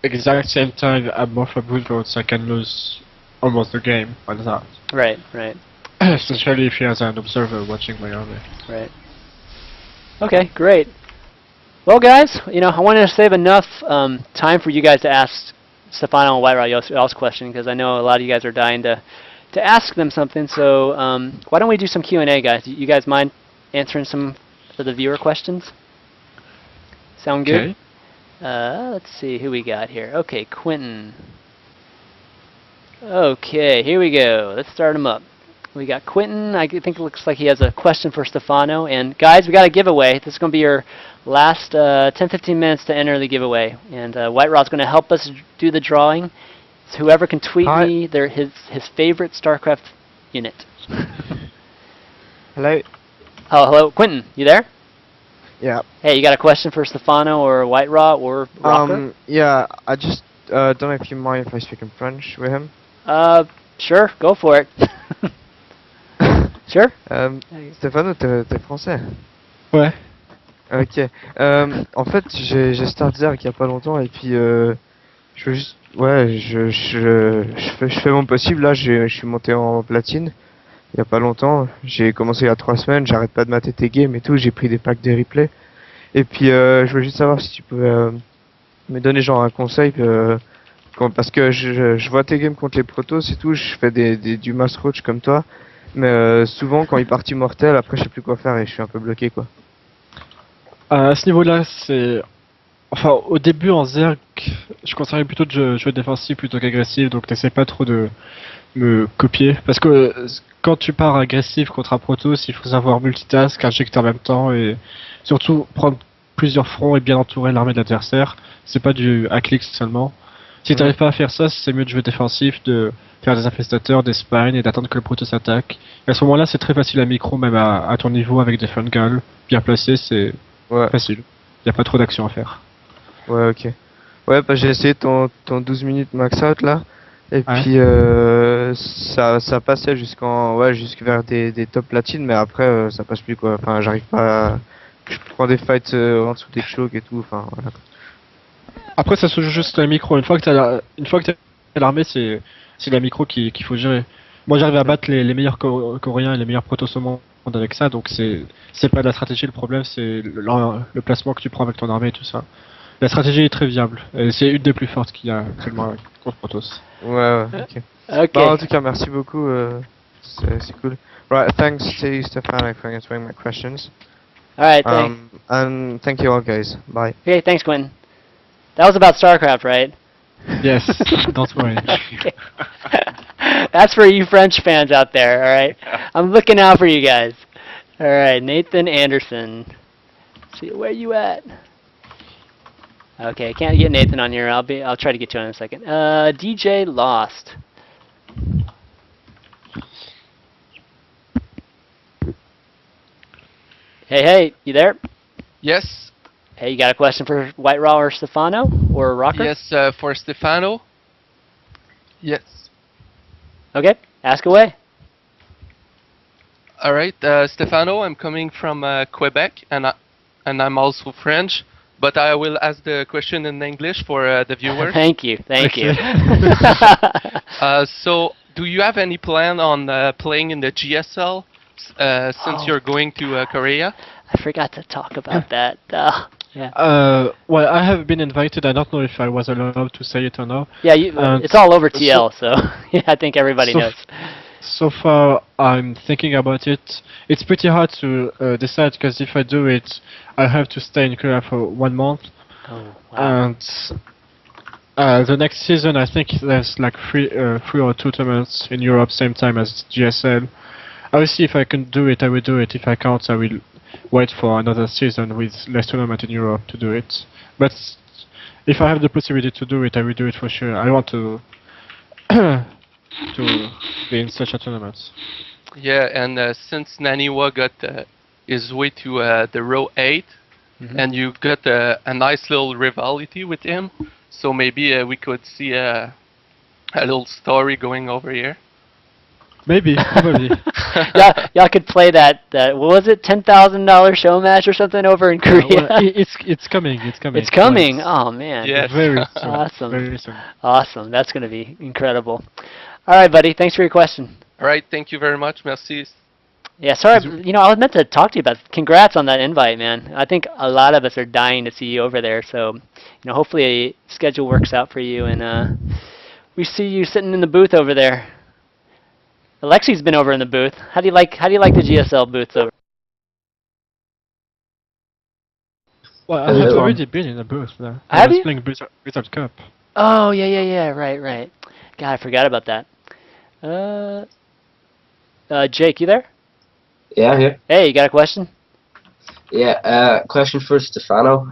exact same time I'm more for Broodlords, I can lose almost the game on that. Right. Especially if he has an observer watching my army. Right. Okay, great. Well, guys, I wanted to save enough time for you guys to ask Stephano and WhiteRa y'all's question because I know a lot of you guys are dying to ask them something. So why don't we do some Q&A, guys? You guys mind answering some of the viewer questions? Sound good? Okay. Let's see who we got here. Okay, Quentin. Okay, here we go. Let's start him up. We got Quentin. I think it looks like he has a question for Stephano. And guys, we got a giveaway. This is going to be your last 10-15 minutes to enter the giveaway. And WhiteRa's going to help us do the drawing. So whoever can tweet me his favorite StarCraft unit. Hello. Oh, hello, Quentin. You there? Yeah. Hey, you got a question for Stephano or WhiteRa or Rocker? Yeah. I just don't know if you mind if I speak in French with him. Sure, go for it. Sure. Stéphane, t'es français? Ouais. Ok. En fait, j'ai start Zerg il y a pas longtemps et puis je veux juste, ouais, je fais mon possible. Là, je suis monté en platine il y a pas longtemps. J'ai commencé il y a 3 semaines. J'arrête pas de mater tes games et tout. J'ai pris des packs de replay. Et puis je voulais juste savoir si tu pouvais me donner genre un conseil parce que je vois tes games contre les protos et tout. Je fais du mass roach comme toi. Mais souvent quand il part immortel, après je sais plus quoi faire et je suis un peu bloqué quoi. À ce niveau-là, c'est... Enfin, au début en Zerg, je conseillerais plutôt de jouer défensif plutôt qu'agressif, donc n'essaie pas trop de me copier. Parce que quand tu pars agressif contre un Protoss, il faut savoir multitask, injecter en même temps et surtout prendre plusieurs fronts et bien entourer l'armée de l'adversaire. C'est pas du à clic seulement. Si t'arrives pas à faire ça, c'est mieux de jouer défensif, de faire des infestateurs, des spines et d'attendre que le Protoss attaque. Et à ce moment-là, c'est très facile à micro, même à ton niveau avec des fungals bien placés, c'est facile. Y a pas trop d'action à faire. Ouais, ok. Ouais, bah j'ai essayé ton 12 minutes max out là. Et puis ça passait jusque vers des top platines, mais après ça passe plus quoi. Enfin, j'arrive pas à... Je prends des fights en dessous des chocs et tout, enfin voilà. Après, ça se joue juste à la micro. Une fois que t'as l'armée, c'est la micro qu'il faut gérer. Moi, j'arrive à battre les meilleurs coréens et les meilleurs protos au monde avec ça, donc c'est pas la stratégie le problème, c'est le placement que tu prends avec ton armée et tout ça. La stratégie est très viable, et c'est une des plus fortes qu'il y a actuellement contre Protoss. Ouais, ok. Ok. Bah, en tout cas, merci beaucoup, c'est cool. Right, thanks to Stephano for answering my questions. Alright, thanks. And thank you all guys, bye. Okay, thanks, Quinn. That was about StarCraft, right? Yes, don't worry. Okay. That's for you French fans out there, alright? I'm looking out for you guys. Alright, Nathan Anderson. Let's see, where you at? Okay, I can't get Nathan on here. I'll try to get you on in a second. DJ Lost. Hey, you there? Yes. Hey, you got a question for WhiteRa or Stephano or Rocker? Yes, for Stephano. Yes. Okay, ask away. All right, Stephano. I'm coming from Quebec, and I'm also French. But I will ask the question in English for the viewers. Thank you. So, do you have any plan on playing in the GSL since you're going to Korea? I forgot to talk about that. Yeah. Well, I have been invited. I don't know if I was allowed to say it or not. Yeah, it's all over TL, so yeah, I think everybody knows. So far, I'm thinking about it. It's pretty hard to decide because if I do it, I have to stay in Korea for 1 month. Oh, wow. And the next season, I think there's like 3 or 2 tournaments in Europe, same time as GSL. I will see if I can do it. I will do it. If I can't, I will wait for another season with less tournament in Europe to do it. But if I have the possibility to do it, I will do it for sure. I want to to be in such a tournament. Yeah, and since Naniwa got his way to the row 8, and you got a nice little rivalry with him, so maybe we could see a little story going over here. Maybe, probably. Y'all could play that. What was it? $10,000 show match or something over in Korea. Well, it's coming. It's coming. It's coming. Oh man. Yes. Very soon. Awesome. Very soon. Awesome. That's gonna be incredible. All right, buddy. Thanks for your question. All right, thank you very much. Merci. Yeah, sorry. I was meant to talk to you about. Congrats on that invite, man. I think a lot of us are dying to see you over there. So, hopefully a schedule works out for you, and we see you sitting in the booth over there. Alexi's been over in the booth. How do you like the GSL booths over? Well, I have already been in the booth there. Have I was you? playing Blizzard Cup. Oh yeah. Right. God, I forgot about that. Jake, you there? Yeah, I'm here. Hey, you got a question? Yeah, question for Stephano.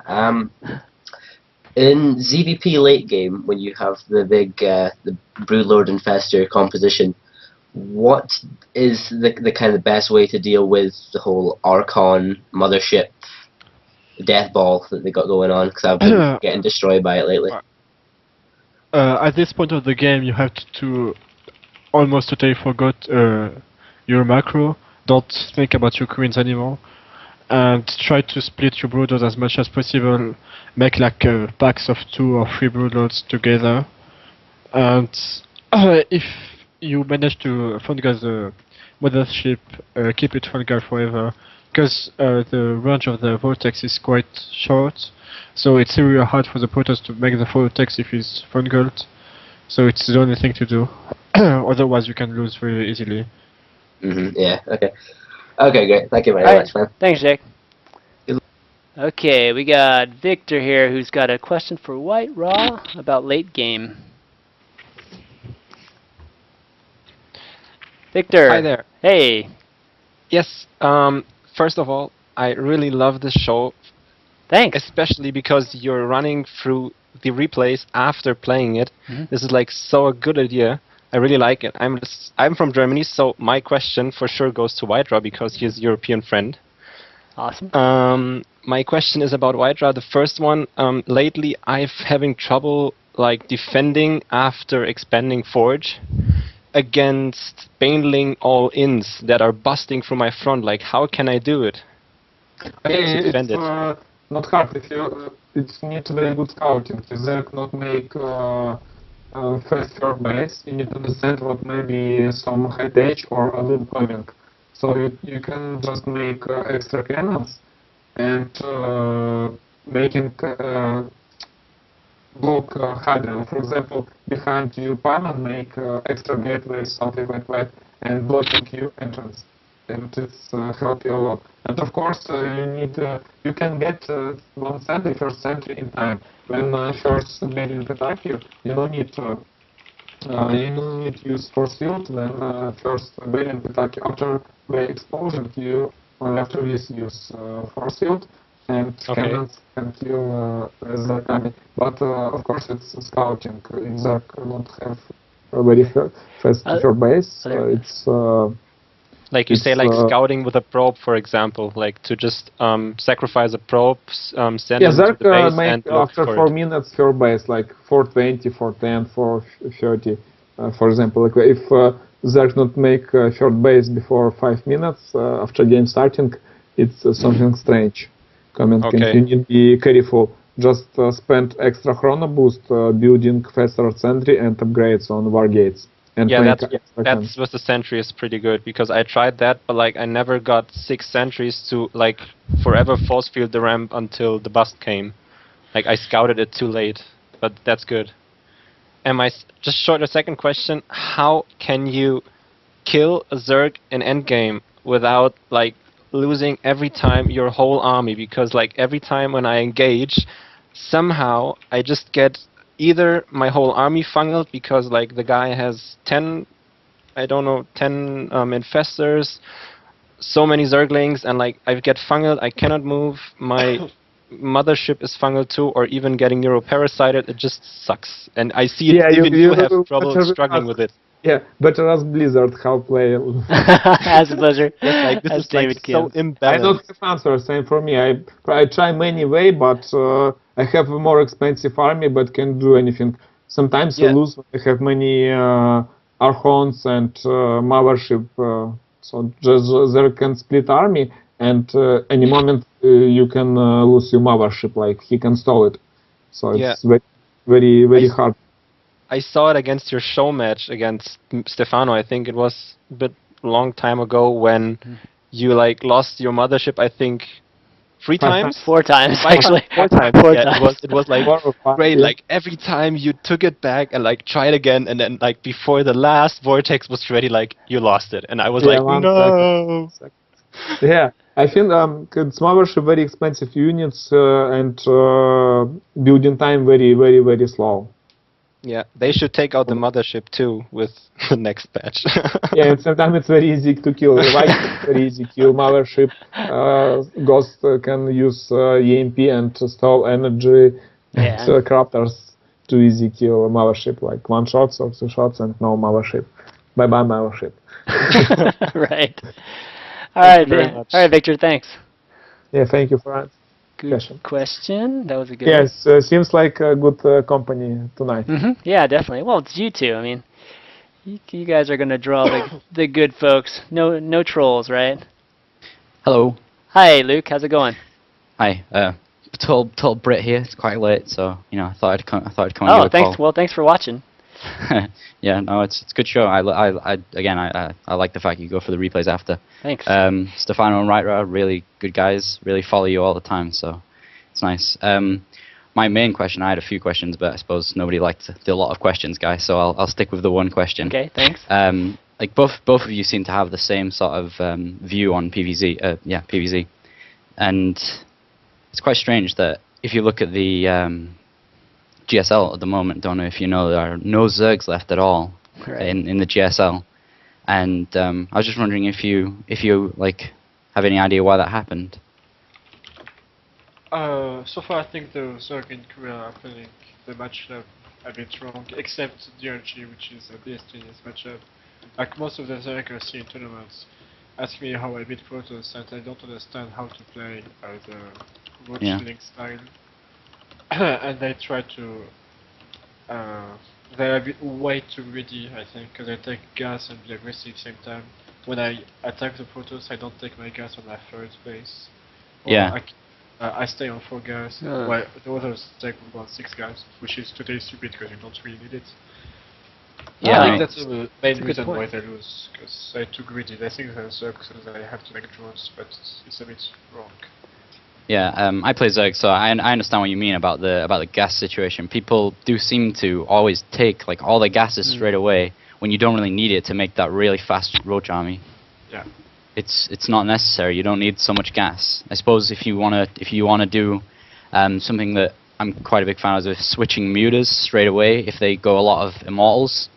In ZVP late game, when you have the big the Broodlord Infestor composition, what is the kind of best way to deal with the whole Archon mothership death ball that they got going on, because I've been getting destroyed by it lately. At this point of the game, you have to almost totally forgot your macro. Don't think about your queens anymore, and try to split your broodlords as much as possible. Make like packs of 2 or 3 broodlords together, and if you manage to fungal the mothership, keep it fungal forever, because the range of the vortex is quite short, so it's really hard for the Protoss to make the vortex if it's fungaled. So it's the only thing to do. Otherwise, you can lose very easily. Yeah. Okay. Okay. Great. Thank you very much, man. Thanks, Jake. Okay, we got Victor here, who's got a question for WhiteRa about late game. Victor. Hi there. Hey. Yes. First of all, I really love this show. Thanks. Especially because you're running through the replays after playing it. This is like so a good idea. I really like it. I'm from Germany, so my question for sure goes to WhiteRa because he's a European friend. Awesome. My question is about WhiteRa. The first one, lately I've having trouble like defending after expanding Forge against Baneling all-ins that are busting through my front. Like, how can I do it? It's not hard if you it's need very good scouting. You not make first your base. You need to understand what maybe some head edge or a loop coming. So you can just make extra cannons and making block harder. For example, behind you panel make extra gateways, something like that, and blocking you entrance. And it's help you a lot. And of course, you can get one sentry, first sentry in time. When first building attack you, you don't need to use force field. When first building attack you, after the explosion, you only after this use force field, and cannons can kill Zerg army. But of course, it's scouting. If Zerg don't have a very fast your base, it's like you say, like scouting with a probe, for example, like to just sacrifice a probe, send it to the base and look after for 4 minutes your base, like 420, 410, 430, for example. Like if Zerg not make short base before 5 minutes after game starting, it's something strange. Comment. You need to be careful. Just spend extra chrono boost building faster sentry and upgrades on war gates. And that's with the sentry is pretty good because I tried that, but like I never got 6 sentries to like forever force field the ramp until the bust came. Like I scouted it too late, but that's good. And just short a second question: how can you kill a Zerg in endgame without like losing every time your whole army? Because like every time when I engage, somehow I just get either my whole army fungled because like the guy has 10 infestors, so many Zerglings, and like I get fungled, I cannot move, my mothership is fungled too, or even getting neuroparasited. It just sucks. And I see it, even you have trouble struggling with it. Yeah, better ask Blizzard how play. As a pleasure. Like, this is like so imbalanced. I don't have answer. Same for me. I try many way, but I have a more expensive army, but can't do anything. Sometimes I lose. I have many Archons and mothership, so just there can split army, and any moment you can lose your mothership. Like he can stall it. So it's very hard. I saw it against your show match against Stefano. I think it was a bit long time ago when you like lost your mothership. I think 3 times, 4 times actually. 4 times. It was like great. Like every time you took it back and like tried again, and then like before the last vortex was ready, like you lost it, and I was like, no. Yeah, I think it's mothership very expensive units and building time very slow. Yeah, they should take out the mothership too with the next patch. Yeah, and sometimes it's very easy to kill. Like very easy to kill mothership. Ghost can use EMP and stall energy. Yeah. And Crafters too easy kill mothership, like 1 shot or 2 shots and no mothership. Bye bye mothership. Right. All right, Victor. Thanks. Yeah, thank you for that. Good question. That was a good Yes, seems like a good company tonight. Yeah, definitely. Well, it's you two. I mean, you guys are gonna draw the good folks. No trolls, right? Hello. Hi, Luke. How's it going? Hi. Total Brit here. It's quite late, so I thought I'd come and give Oh, a thanks. call. Well, thanks for watching. Yeah, no, it's a good show. I like the fact you go for the replays after. Thanks. Stephano and WhiteRa, really good guys. Really follow you all the time, so it's nice. My main question, I had a few questions, but I suppose nobody liked to do a lot of questions, guys. So I'll stick with the one question. Okay, thanks. Like both of you seem to have the same sort of view on PVZ. PVZ, and it's quite strange that if you look at the GSL at the moment, don't know if you know, there are no Zergs left at all in the GSL, and I was just wondering if you like have any idea why that happened. So far I think the Zerg in Korea are playing the matchup a bit wrong, except DRG, which is a BST's matchup. Like most of the Zerg I see in tournaments ask me how I beat Protoss, and I don't understand how to play the Watch Link style. And they try to they're a bit way too greedy, I think, because I take gas and be aggressive at the same time. When I attack the Protoss, I don't take my gas on my third base. I stay on 4 gas, while the others take about 6 gas, which is totally stupid because you don't really need it. Yeah, I think that's the main reason why they lose, because they're too greedy. They think they're Zerg, so they have to make drones, but it's a bit wrong. Yeah, I play Zerg, so I understand what you mean about the gas situation. People do seem to always take like all their gases straight away when you don't really need it to make that really fast roach army. Yeah. It's not necessary. You don't need so much gas. I suppose if you wanna do something that I'm quite a big fan of, is switching mutas straight away. If they go a lot of immortals,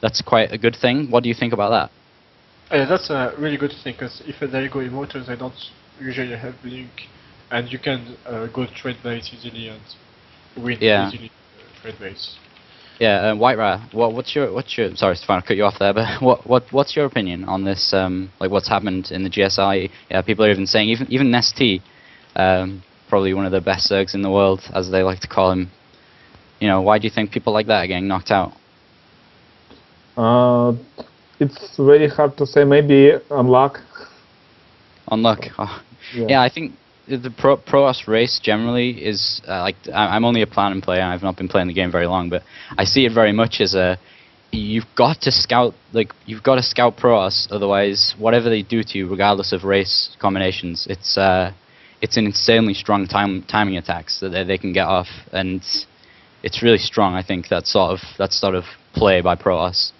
that's quite a good thing. What do you think about that? That's a really good thing, because if they go immortals, they don't usually have blink, and you can go trade base easily and win easily trade base. Yeah, WhiteRa, what's your sorry, Stefan, I cut you off there, but what's your opinion on this? Like what's happened in the GSI? Yeah, people are even saying even Nest-T, probably one of the best Zergs in the world, as they like to call him. You know, why do you think people like that are getting knocked out? It's very hard to say. Maybe unluck. Unluck. Oh. Yeah, I think the Protoss race generally is like I'm only a Platinum player. I've not been playing the game very long, but I see it very much as you've got to scout Protoss. Otherwise, whatever they do to you, regardless of race combinations, it's an insanely strong timing attacks that they can get off, and it's really strong. I think that sort of play by Protoss.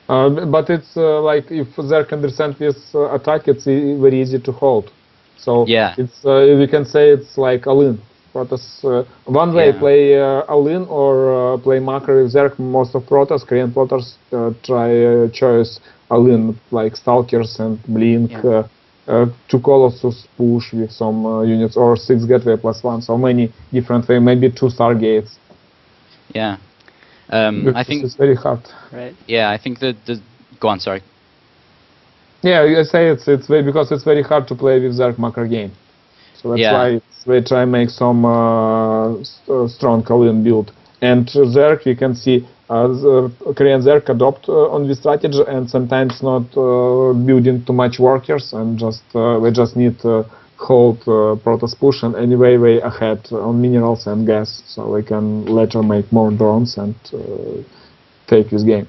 But it's like if Zerg understand this attack, it's very easy to hold. So it's we can say it's like all-in. Protoss one way play all-in or play macro with Zerg. Most of Protoss, Korean Protoss try choice all-in, like Stalkers and Blink, 2 Colossus push with some units, or 6 Gateway +1. So many different way, maybe 2 Stargates. Yeah. I think it's very hard. Right. Yeah, I think go on, sorry. Yeah, I say it's very, because it's very hard to play with Zerg macro game. So that's why we try make some strong all-in build. And Zerg, you can see the Korean Zerg adopt on this strategy, and sometimes not building too much workers, and just we just need to hold Protoss push, and anyway way ahead on minerals and gas, so we can later make more drones and take this game.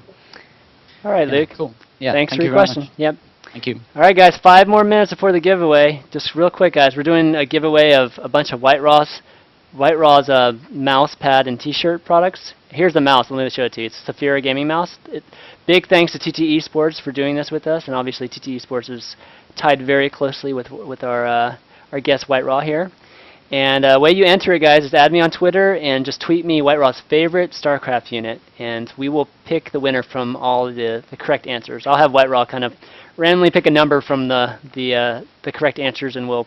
All right, Luke. Cool. Yeah, thanks for your question. Yep. Thank you. All right, guys. 5 more minutes before the giveaway. Just real quick, guys. We're doing a giveaway of a bunch of WhiteRa's mouse pad and T-shirt products. Here's the mouse. Let me show it to you. It's a Saphira gaming mouse. Big thanks to TT Esports for doing this with us, and obviously TT Esports is tied very closely with our guest WhiteRa here. And way you enter it, guys, is add me on Twitter and just tweet me WhiteRa's favorite StarCraft unit, and we will pick the winner from all the correct answers. I'll have WhiteRa kind of randomly pick a number from the correct answers, and we'll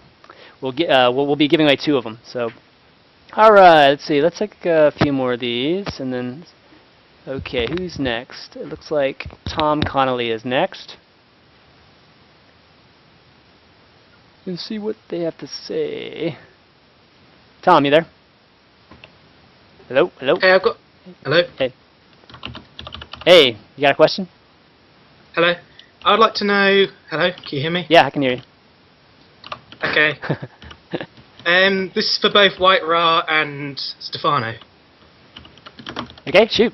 be giving away 2 of them. So, all right, let's see. Let's take a few more of these, and then okay, who's next? It looks like Tom Connolly is next. Let's see what they have to say. Tom, you there? Hello? Hello? Hey, I've got. Hello? Hey. Hey, you got a question? Hello? I'd like to know. Hello? Can you hear me? Yeah, I can hear you. Okay. This is for both WhiteRa and Stephano. Okay, shoot.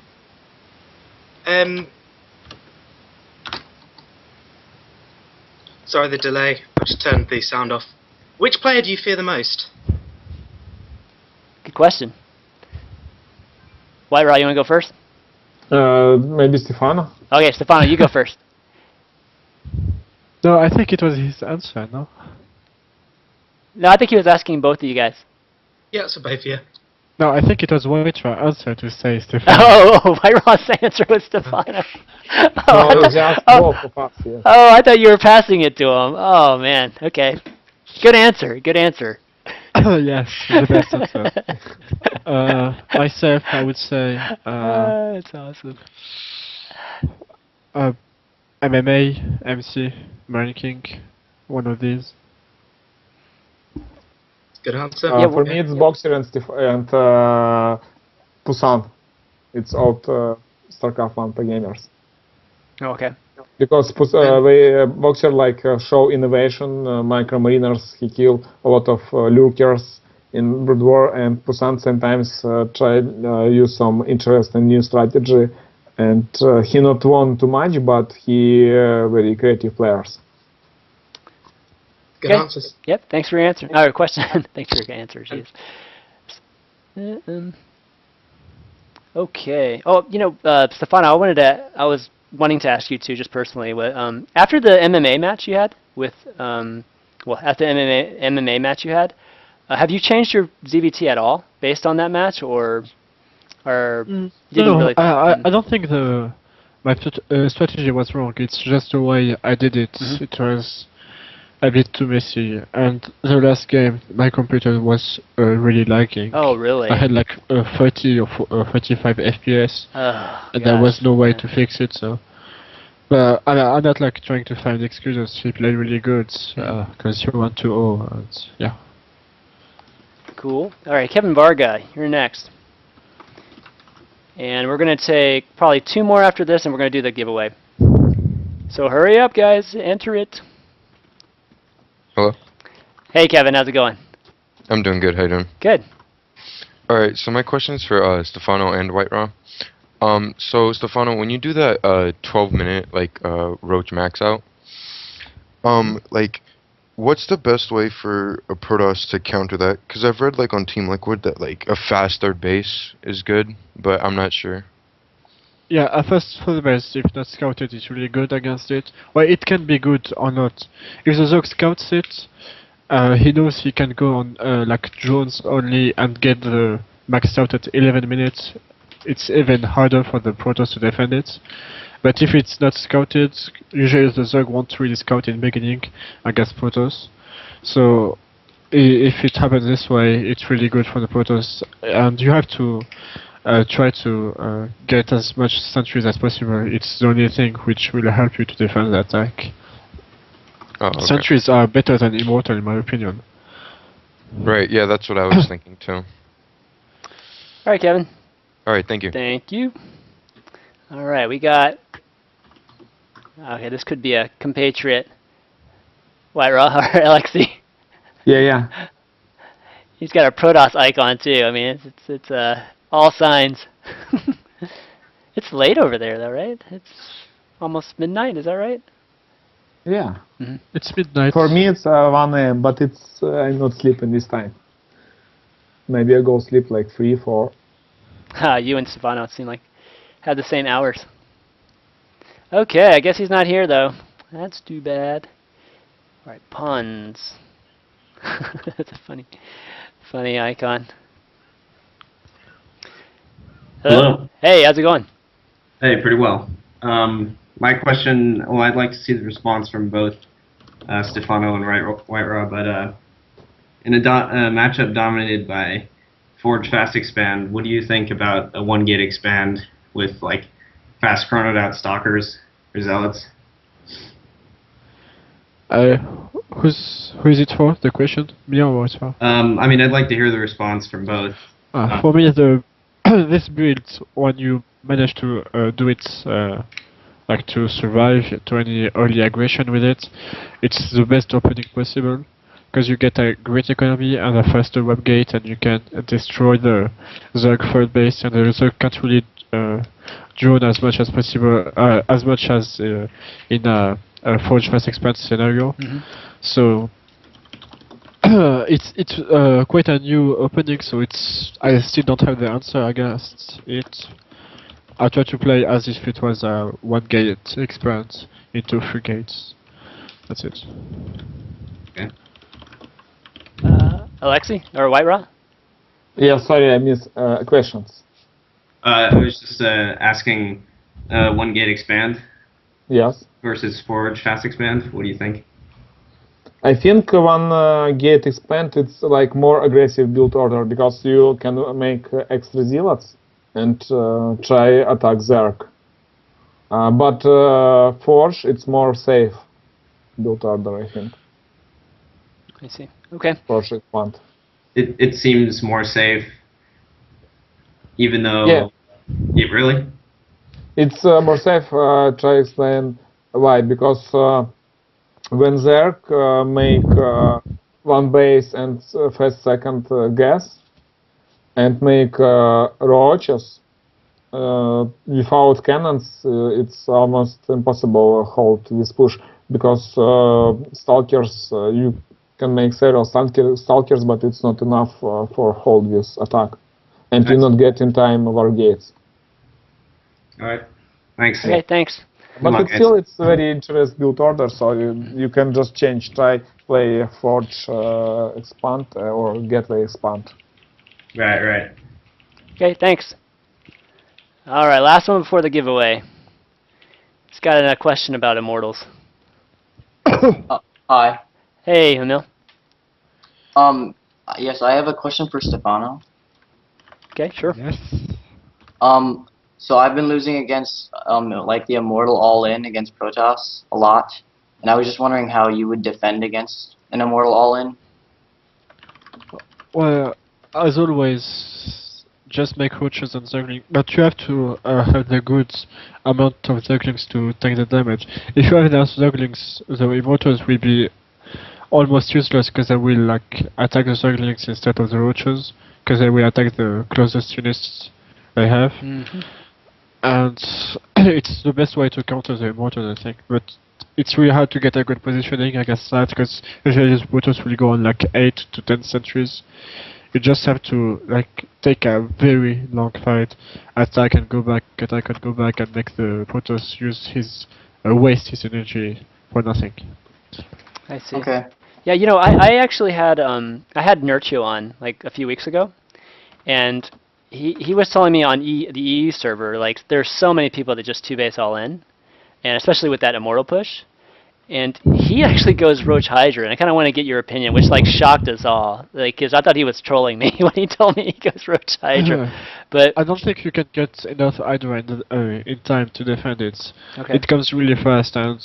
Sorry the delay. I just turned the sound off. Which player do you fear the most? Good question. WhiteRa, you want to go first? Maybe Stephano. Okay, Stephano, you go first. No, I think it was his answer, no? No, I think he was asking both of you guys. Yeah, it's for both of you. No, I think it was WhiteRa answer to say Stefano. Oh, WhiteRa's answer was Stephano. No, it was just both of us, yes. Oh, I thought you were passing it to him. Oh, man. Okay. Good answer. Good answer. Yes, the best answer. Myself, I would say That's awesome. MMA, MC, ranking, one of these. Good answer. For me, it's Boxer and Pusan. It's old StarCraft 1 gamers. Oh, okay. Because Boxer show innovation, micro mariners, he kill a lot of lurkers in Brood War, and Pusan sometimes try use some interesting new strategy, and he not won too much, but he very creative players. Good answers. Yep, thanks for your answer. Oh, question. Thanks for your answer, jeez. Okay. Oh, you know, Stephano, I was wanting to ask you too, just personally. After the MMA match you had with, after the MMA match you had, have you changed your ZVT at all based on that match, or didn't really? I don't think my strategy was wrong. It's just the way I did it. Mm-hmm. It was a bit too messy, and the last game my computer was really lagging. Oh, really? I had like 30 or 35 FPS, and there was no way to fix it. So, but I'm not like trying to find excuses. He played really good because you want to yeah. Cool. All right, Kevin Varga, you're next. And we're going to take probably 2 more after this, and we're going to do the giveaway. So hurry up, guys. Enter it. Hello? Hey, Kevin. How's it going? I'm doing good. How you doing? Good. Alright, so my question is for Stephano and WhiteRa. So, Stephano, when you do that 12-minute, Roach max out, what's the best way for a Protoss to counter that? Because I've read, on Team Liquid that, a fast third base is good, but I'm not sure. Yeah, a first third base, if not scouted, is really good against it. Well, it can be good or not. If the Zerg scouts it, he knows he can go on drones only and get the maxed out at 11 minutes. It's even harder for the Protoss to defend it. But if it's not scouted, usually the Zerg won't really scout in the beginning against Protoss. So if it happens this way, it's really good for the Protoss. And you have to try to get as much sentries as possible. It's the only thing which will help you to defend the attack. Oh, okay. Sentries are better than Immortal in my opinion. Right, yeah, that's what I was thinking too. Alright, Kevin. Alright, thank you. Thank you. Alright, we got... Okay, this could be a compatriot. WhiteRa or LXC. Yeah. He's got a Protoss icon too. I mean, it's all signs. It's late over there though, right? It's almost midnight, is that right? Yeah. Mm-hmm. It's midnight. For me it's 1 AM, but it's I'm not sleeping this time. Maybe I go sleep 3, 4. You and Stephano seem like have the same hours. Okay, I guess he's not here though. That's too bad. Alright, puns. That's a funny icon. Hello. Hey, how's it going? Hey, pretty well. My question, I'd like to see the response from both Stephano and WhiteRa, but in a matchup dominated by Forge Fast Expand, what do you think about a 1-gate expand with fast chronoed out stalkers or zealots? Uh, who is it for? The question, me or WhiteRa? I mean, I'd like to hear the response from both. For me, the this build, when you manage to do it like to survive to any early aggression with it, it's the best opening possible because you get a great economy and a faster web gate, and you can destroy the Zerg third base, and the Zerg can't really drone as much as possible, as much as in a Forge Fast Expand scenario. So it's quite a new opening, so I still don't have the answer against it. I try to play as if it was a one gate experience into 3 gates. That's it. Okay. Alexi or WhiteRa? Yeah, sorry, I missed questions. I was just asking one gate expand. Yes. Versus forge fast expand. What do you think? I think one gate expand, it's like more aggressive build order because you can make extra zealots and try attack Zerg. But forge, it's more safe build order, I think. I see. Okay. Forge expand. It seems more safe, even though. Yeah. Really? It's more safe. Try to explain why. Because when Zerg make one base and first second gas and make roaches without cannons, it's almost impossible to hold this push because stalkers you can make several stalkers, but it's not enough for hold this attack, and you not get in time war gates. All right. Thanks. Okay, thanks. But still, it's a very interesting build order, so you can just change, try play Forge expand or Gateway expand. Right. Okay, thanks. All right, last one before the giveaway. It's got a question about Immortals. Hi. Hey, Emil. Yes, I have a question for Stephano. Okay, sure. Yes. So I've been losing against like the Immortal all-in against Protoss a lot, and I was just wondering how you would defend against an Immortal all-in. Well, as always, just make roaches and Zergling, but you have to have the good amount of Zerglings to take the damage. If you have enough Zerglings, the Immortals will be almost useless because they will like attack the Zerglings instead of the roaches, because they will attack the closest units they have. And it's the best way to counter the Immortals, I think. But it's really hard to get a good positioning against that, because usually the Immortals will go on like 8 to 10 centuries. You just have to like take a very long fight, attack and go back, attack and go back, and make the Protoss use his waste his energy for nothing. I see. Okay. Yeah, you know, I actually had I had Nurtio on like a few weeks ago, and he was telling me on the EU server, like there's so many people that just 2-base all in, and especially with that Immortal push. And he actually goes Roach Hydra, and I kind of want to get your opinion, which like shocked us all, like because I thought he was trolling me when he told me he goes Roach Hydra. But I don't think you can get enough Hydra in time to defend it. Okay. It comes really fast, and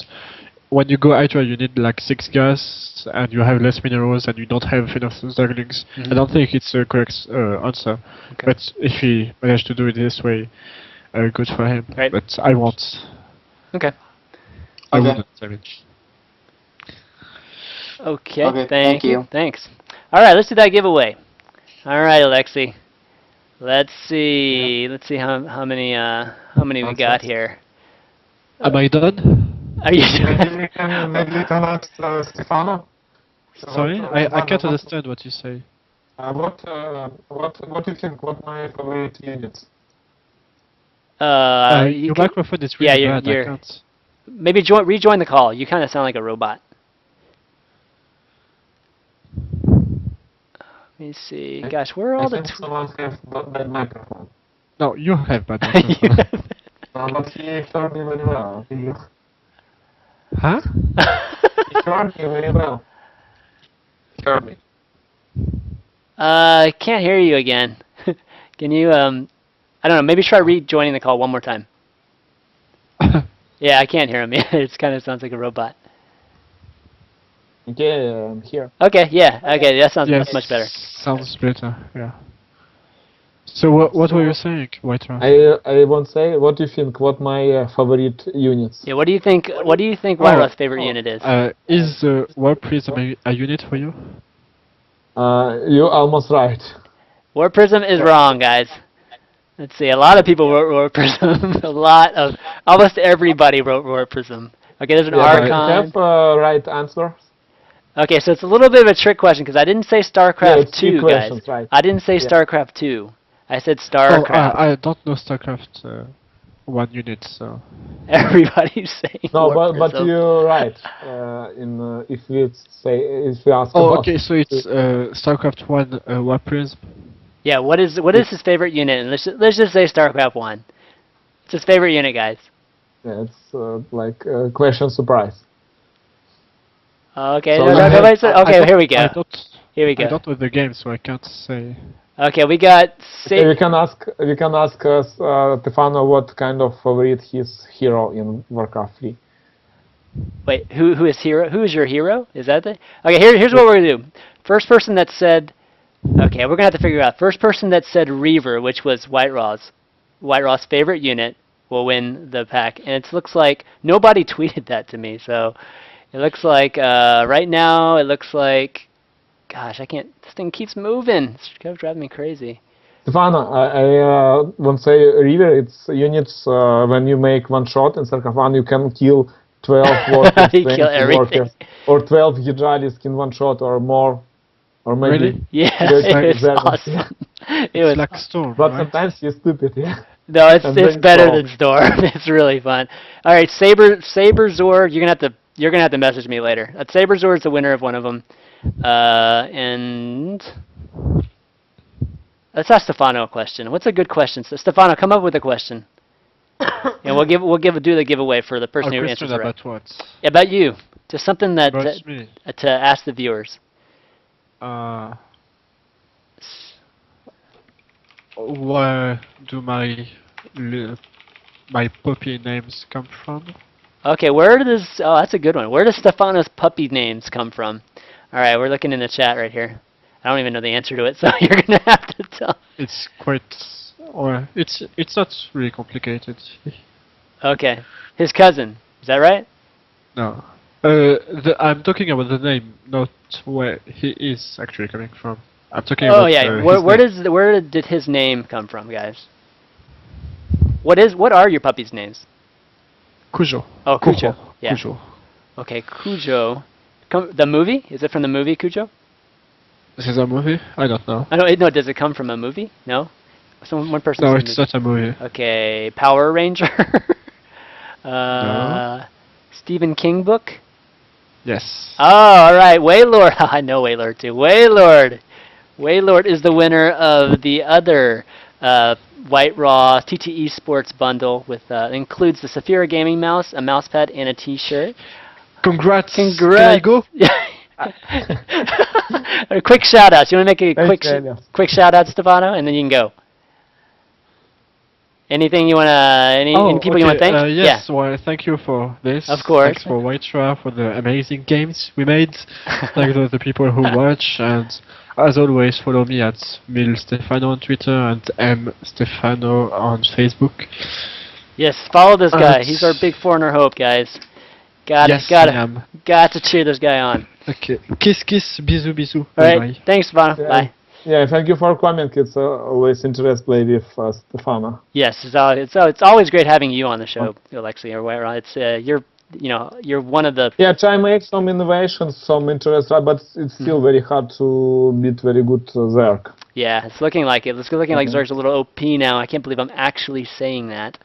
when you go Hydra, you need like 6 gas, and you have less minerals, and you don't have enough Zerglings. I don't think it's the correct answer. Okay. But if he managed to do it this way, good for him. Right. But I won't. Okay. I wouldn't. I mean. Okay. Thank you. Thanks. All right, let's do that giveaway. All right, Alexi. Let's see. Yeah. Let's see how many we got here. Am I done? Are you Maybe we can ask Stephano. Sorry, I can't understand what you say. What do you think? What my favorite units? Your microphone is really bad. I can't. Maybe rejoin the call. You kind of sound like a robot. Let me see. Gosh, where are all the? Someone has bad microphone. No, you have bad microphone. But he heard me very well. Huh? He heard me very well. He heard me. I can't hear you again. Can you? I don't know. Maybe try rejoining the call one more time. Yeah, I can't hear him. It kind of sounds like a robot. Okay, I'm here. Okay, yeah, okay, that sounds Yes, much better. sounds better. Yeah. So what were you saying, WhiteRa? I won't say. What do you think? What my favorite units? Yeah, what do you think? What do you think WhiteRa's favorite unit is? Is the War Prism a unit for you? You're almost right. War Prism is wrong, guys. Let's see. A lot of people wrote War Prism. Almost everybody wrote War Prism. Okay, there's an Archon. I have right answer. Okay, so it's a little bit of a trick question because I didn't say StarCraft 2, guys. Right. I didn't say StarCraft 2. I said StarCraft. Oh, I don't know StarCraft 1 unit, so. Everybody's saying. No, War but Prism. you're right. If we ask. Oh, about okay, so it's StarCraft 1 War Prism. Yeah, what is his favorite unit? And let's just say StarCraft 1. It's his favorite unit, guys. Yeah, it's like question surprise. Okay, So okay, here we go. Here we I go. don't know the game, so I can't say. Okay, we got. We can ask Stefano what kind of favorite his hero in Warcraft 3. Wait, who is hero? Who is your hero? Is that the? Okay, here's what we're gonna do. First person that said. Okay, we're gonna have to figure out. First person that said Reaver, which was WhiteRa's favorite unit, will win the pack. And it looks like nobody tweeted that to me, so it looks like right now it looks like. Gosh, I can't. This thing keeps moving. It's kind of driving me crazy. Stefano, I won't say River. It's units when you make one shot in StarCraft 1, you can kill 12 workers, You kill everything. workers, or 12 Hydralisks in one shot or more, or maybe. Really? Yeah, it was awesome. It was like Storm, But right? sometimes you're stupid, yeah. No, it's then better Storm. than Storm. It's really fun. All right, Saber Zord. You're gonna have to message me later. Saber Zord's the winner of one of them. And let's ask Stefano a question. What's a good question? So Stefano, come up with a question. And we'll do the giveaway for the person A who question answers right. about what? About you. Just something that About me. to ask the viewers. Where do my puppy names come from? Okay, where does that's a good one. Where does Stefano's puppy names come from? All right, we're looking in the chat right here. I don't even know the answer to it, so you're gonna have to tell. It's quite, or it's not really complicated. Okay, his cousin. Is that right? No, I'm talking about the name, not where he is actually coming from. I'm talking about. Oh yeah, where did his name come from, guys? What are your puppies' names? Cujo. Oh, Cujo. Yeah. Cujo. Okay, Cujo. The movie? Is it from the movie Cujo? This is a movie? I don't know. I don't. No, does it come from a movie? No. One person. No, said it's movie. not a movie. Okay, Power Ranger. No. Stephen King book. Yes. Oh, all right. Waylord. I know Waylord too. Waylord. Waylord is the winner of the other WhiteRa TTE Sports bundle with includes the Saphira gaming mouse, a mouse pad, and a T-shirt. Congrats. Congrats. Can I go? A quick shout out. You want to make a quick shout out, Stefano, and then you can go. Anything you want to? Any people you want to thank? Yes. Yeah. Well, thank you for this. Of course. Thanks for WhiteRa for the amazing games we made. Thank the people who watch, and as always, follow me at Mill.Stephano on Twitter and M.Stephano on Facebook. Yes, follow this guy. He's our big foreigner hope, guys. Got to cheer this guy on. Okay. Kiss, kiss, bisous, bisous. All right. Bye. Thanks, Stefano. Yeah. Bye. Yeah, thank you for coming. It's always interesting play with Stefano. Yes, it's always great having you on the show, Alexei or WhiteRa. It's you're one of the. Yeah, try make some innovations, some interest, but it's still very hard to beat very good Zerg. Yeah, it's looking like it. It's looking like Zerg's a little OP now. I can't believe I'm actually saying that,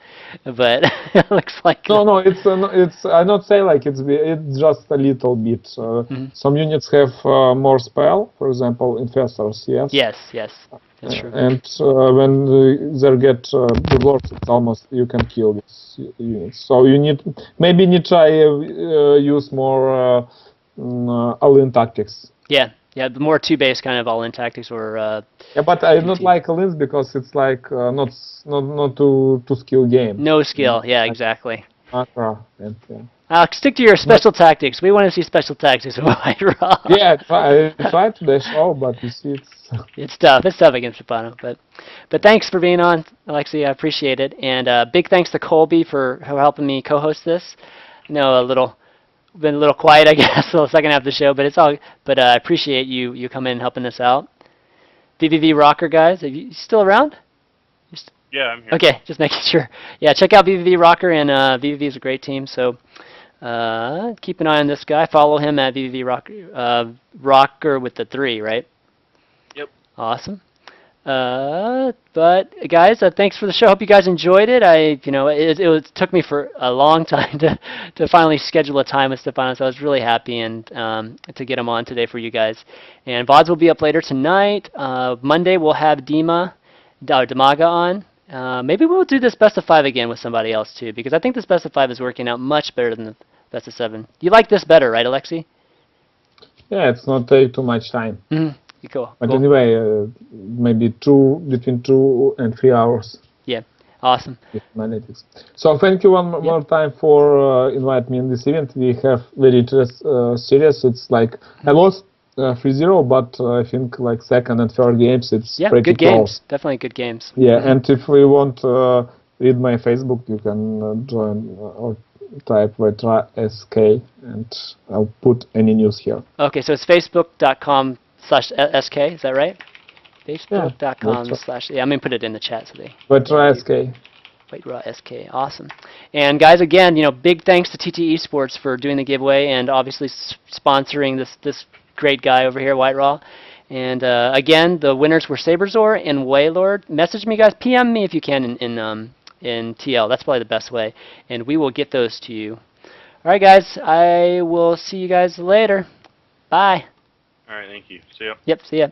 but it looks like. No, it's I not say like it's just a little bit. Some units have more spell, for example, infestors. Yes. Yes, that's true. And when they get the lords, it's almost you can kill these units. So you need try use more all-in tactics. Yeah, the more two-base kind of all-in tactics or. Yeah, but I don't like all-ins because it's like not to skill game. No skill. Yeah, exactly. And, All Stick to your special tactics. We want to see special tactics with WhiteRa. Yeah, I tried to show, but you see, it's tough. It's tough against Stephano. But thanks for being on, Alexi. I appreciate it. And big thanks to Colby for helping me co-host this. I know been a little quiet, I guess, the second half of the show, but it's all. But I appreciate you coming and helping us out. VVV Rocker guys, are you still around? Yeah, I'm here. Okay, just making sure. Yeah, check out VVV Rocker, and VVV is a great team. So keep an eye on this guy. Follow him at VVV Rocker, Rocker with the 3, right? Yep. Awesome. But guys, thanks for the show. Hope you guys enjoyed it. It took me for a long time to finally schedule a time with Stephano, so I was really happy and to get him on today for you guys. And VODs will be up later tonight. Monday we'll have Demaga on. Maybe we'll do this best of 5 again with somebody else too, because I think this best of 5 is working out much better than the best of 7. You like this better, right, Alexi? yeah, it's not take too much time. Mm-hmm. Cool. But anyway, maybe between 2 and 3 hours. Yeah, awesome. With analytics. So thank you one more time for inviting me in this event. We have very interesting series. It's like I lost 3-0, but I think like second and third games it's pretty good games. close. Definitely good games. Yeah, and if you want read my Facebook, you can join or type WhiteRa SK, and I'll put any news here. Okay, so it's facebook.com/SK, is that right? Facebook.com/, yeah, I'm going to put it in the chat today. WhiteRa SK. WhiteRa SK, awesome. And guys, again, big thanks to TT Esports for doing the giveaway and obviously sponsoring this great guy over here, WhiteRa. And again, the winners were Saberzor and Waylord. Message me, guys. PM me if you can in TL. That's probably the best way. And we will get those to you. All right, guys. I will see you guys later. Bye. All right, thank you. See ya. Yep, see ya.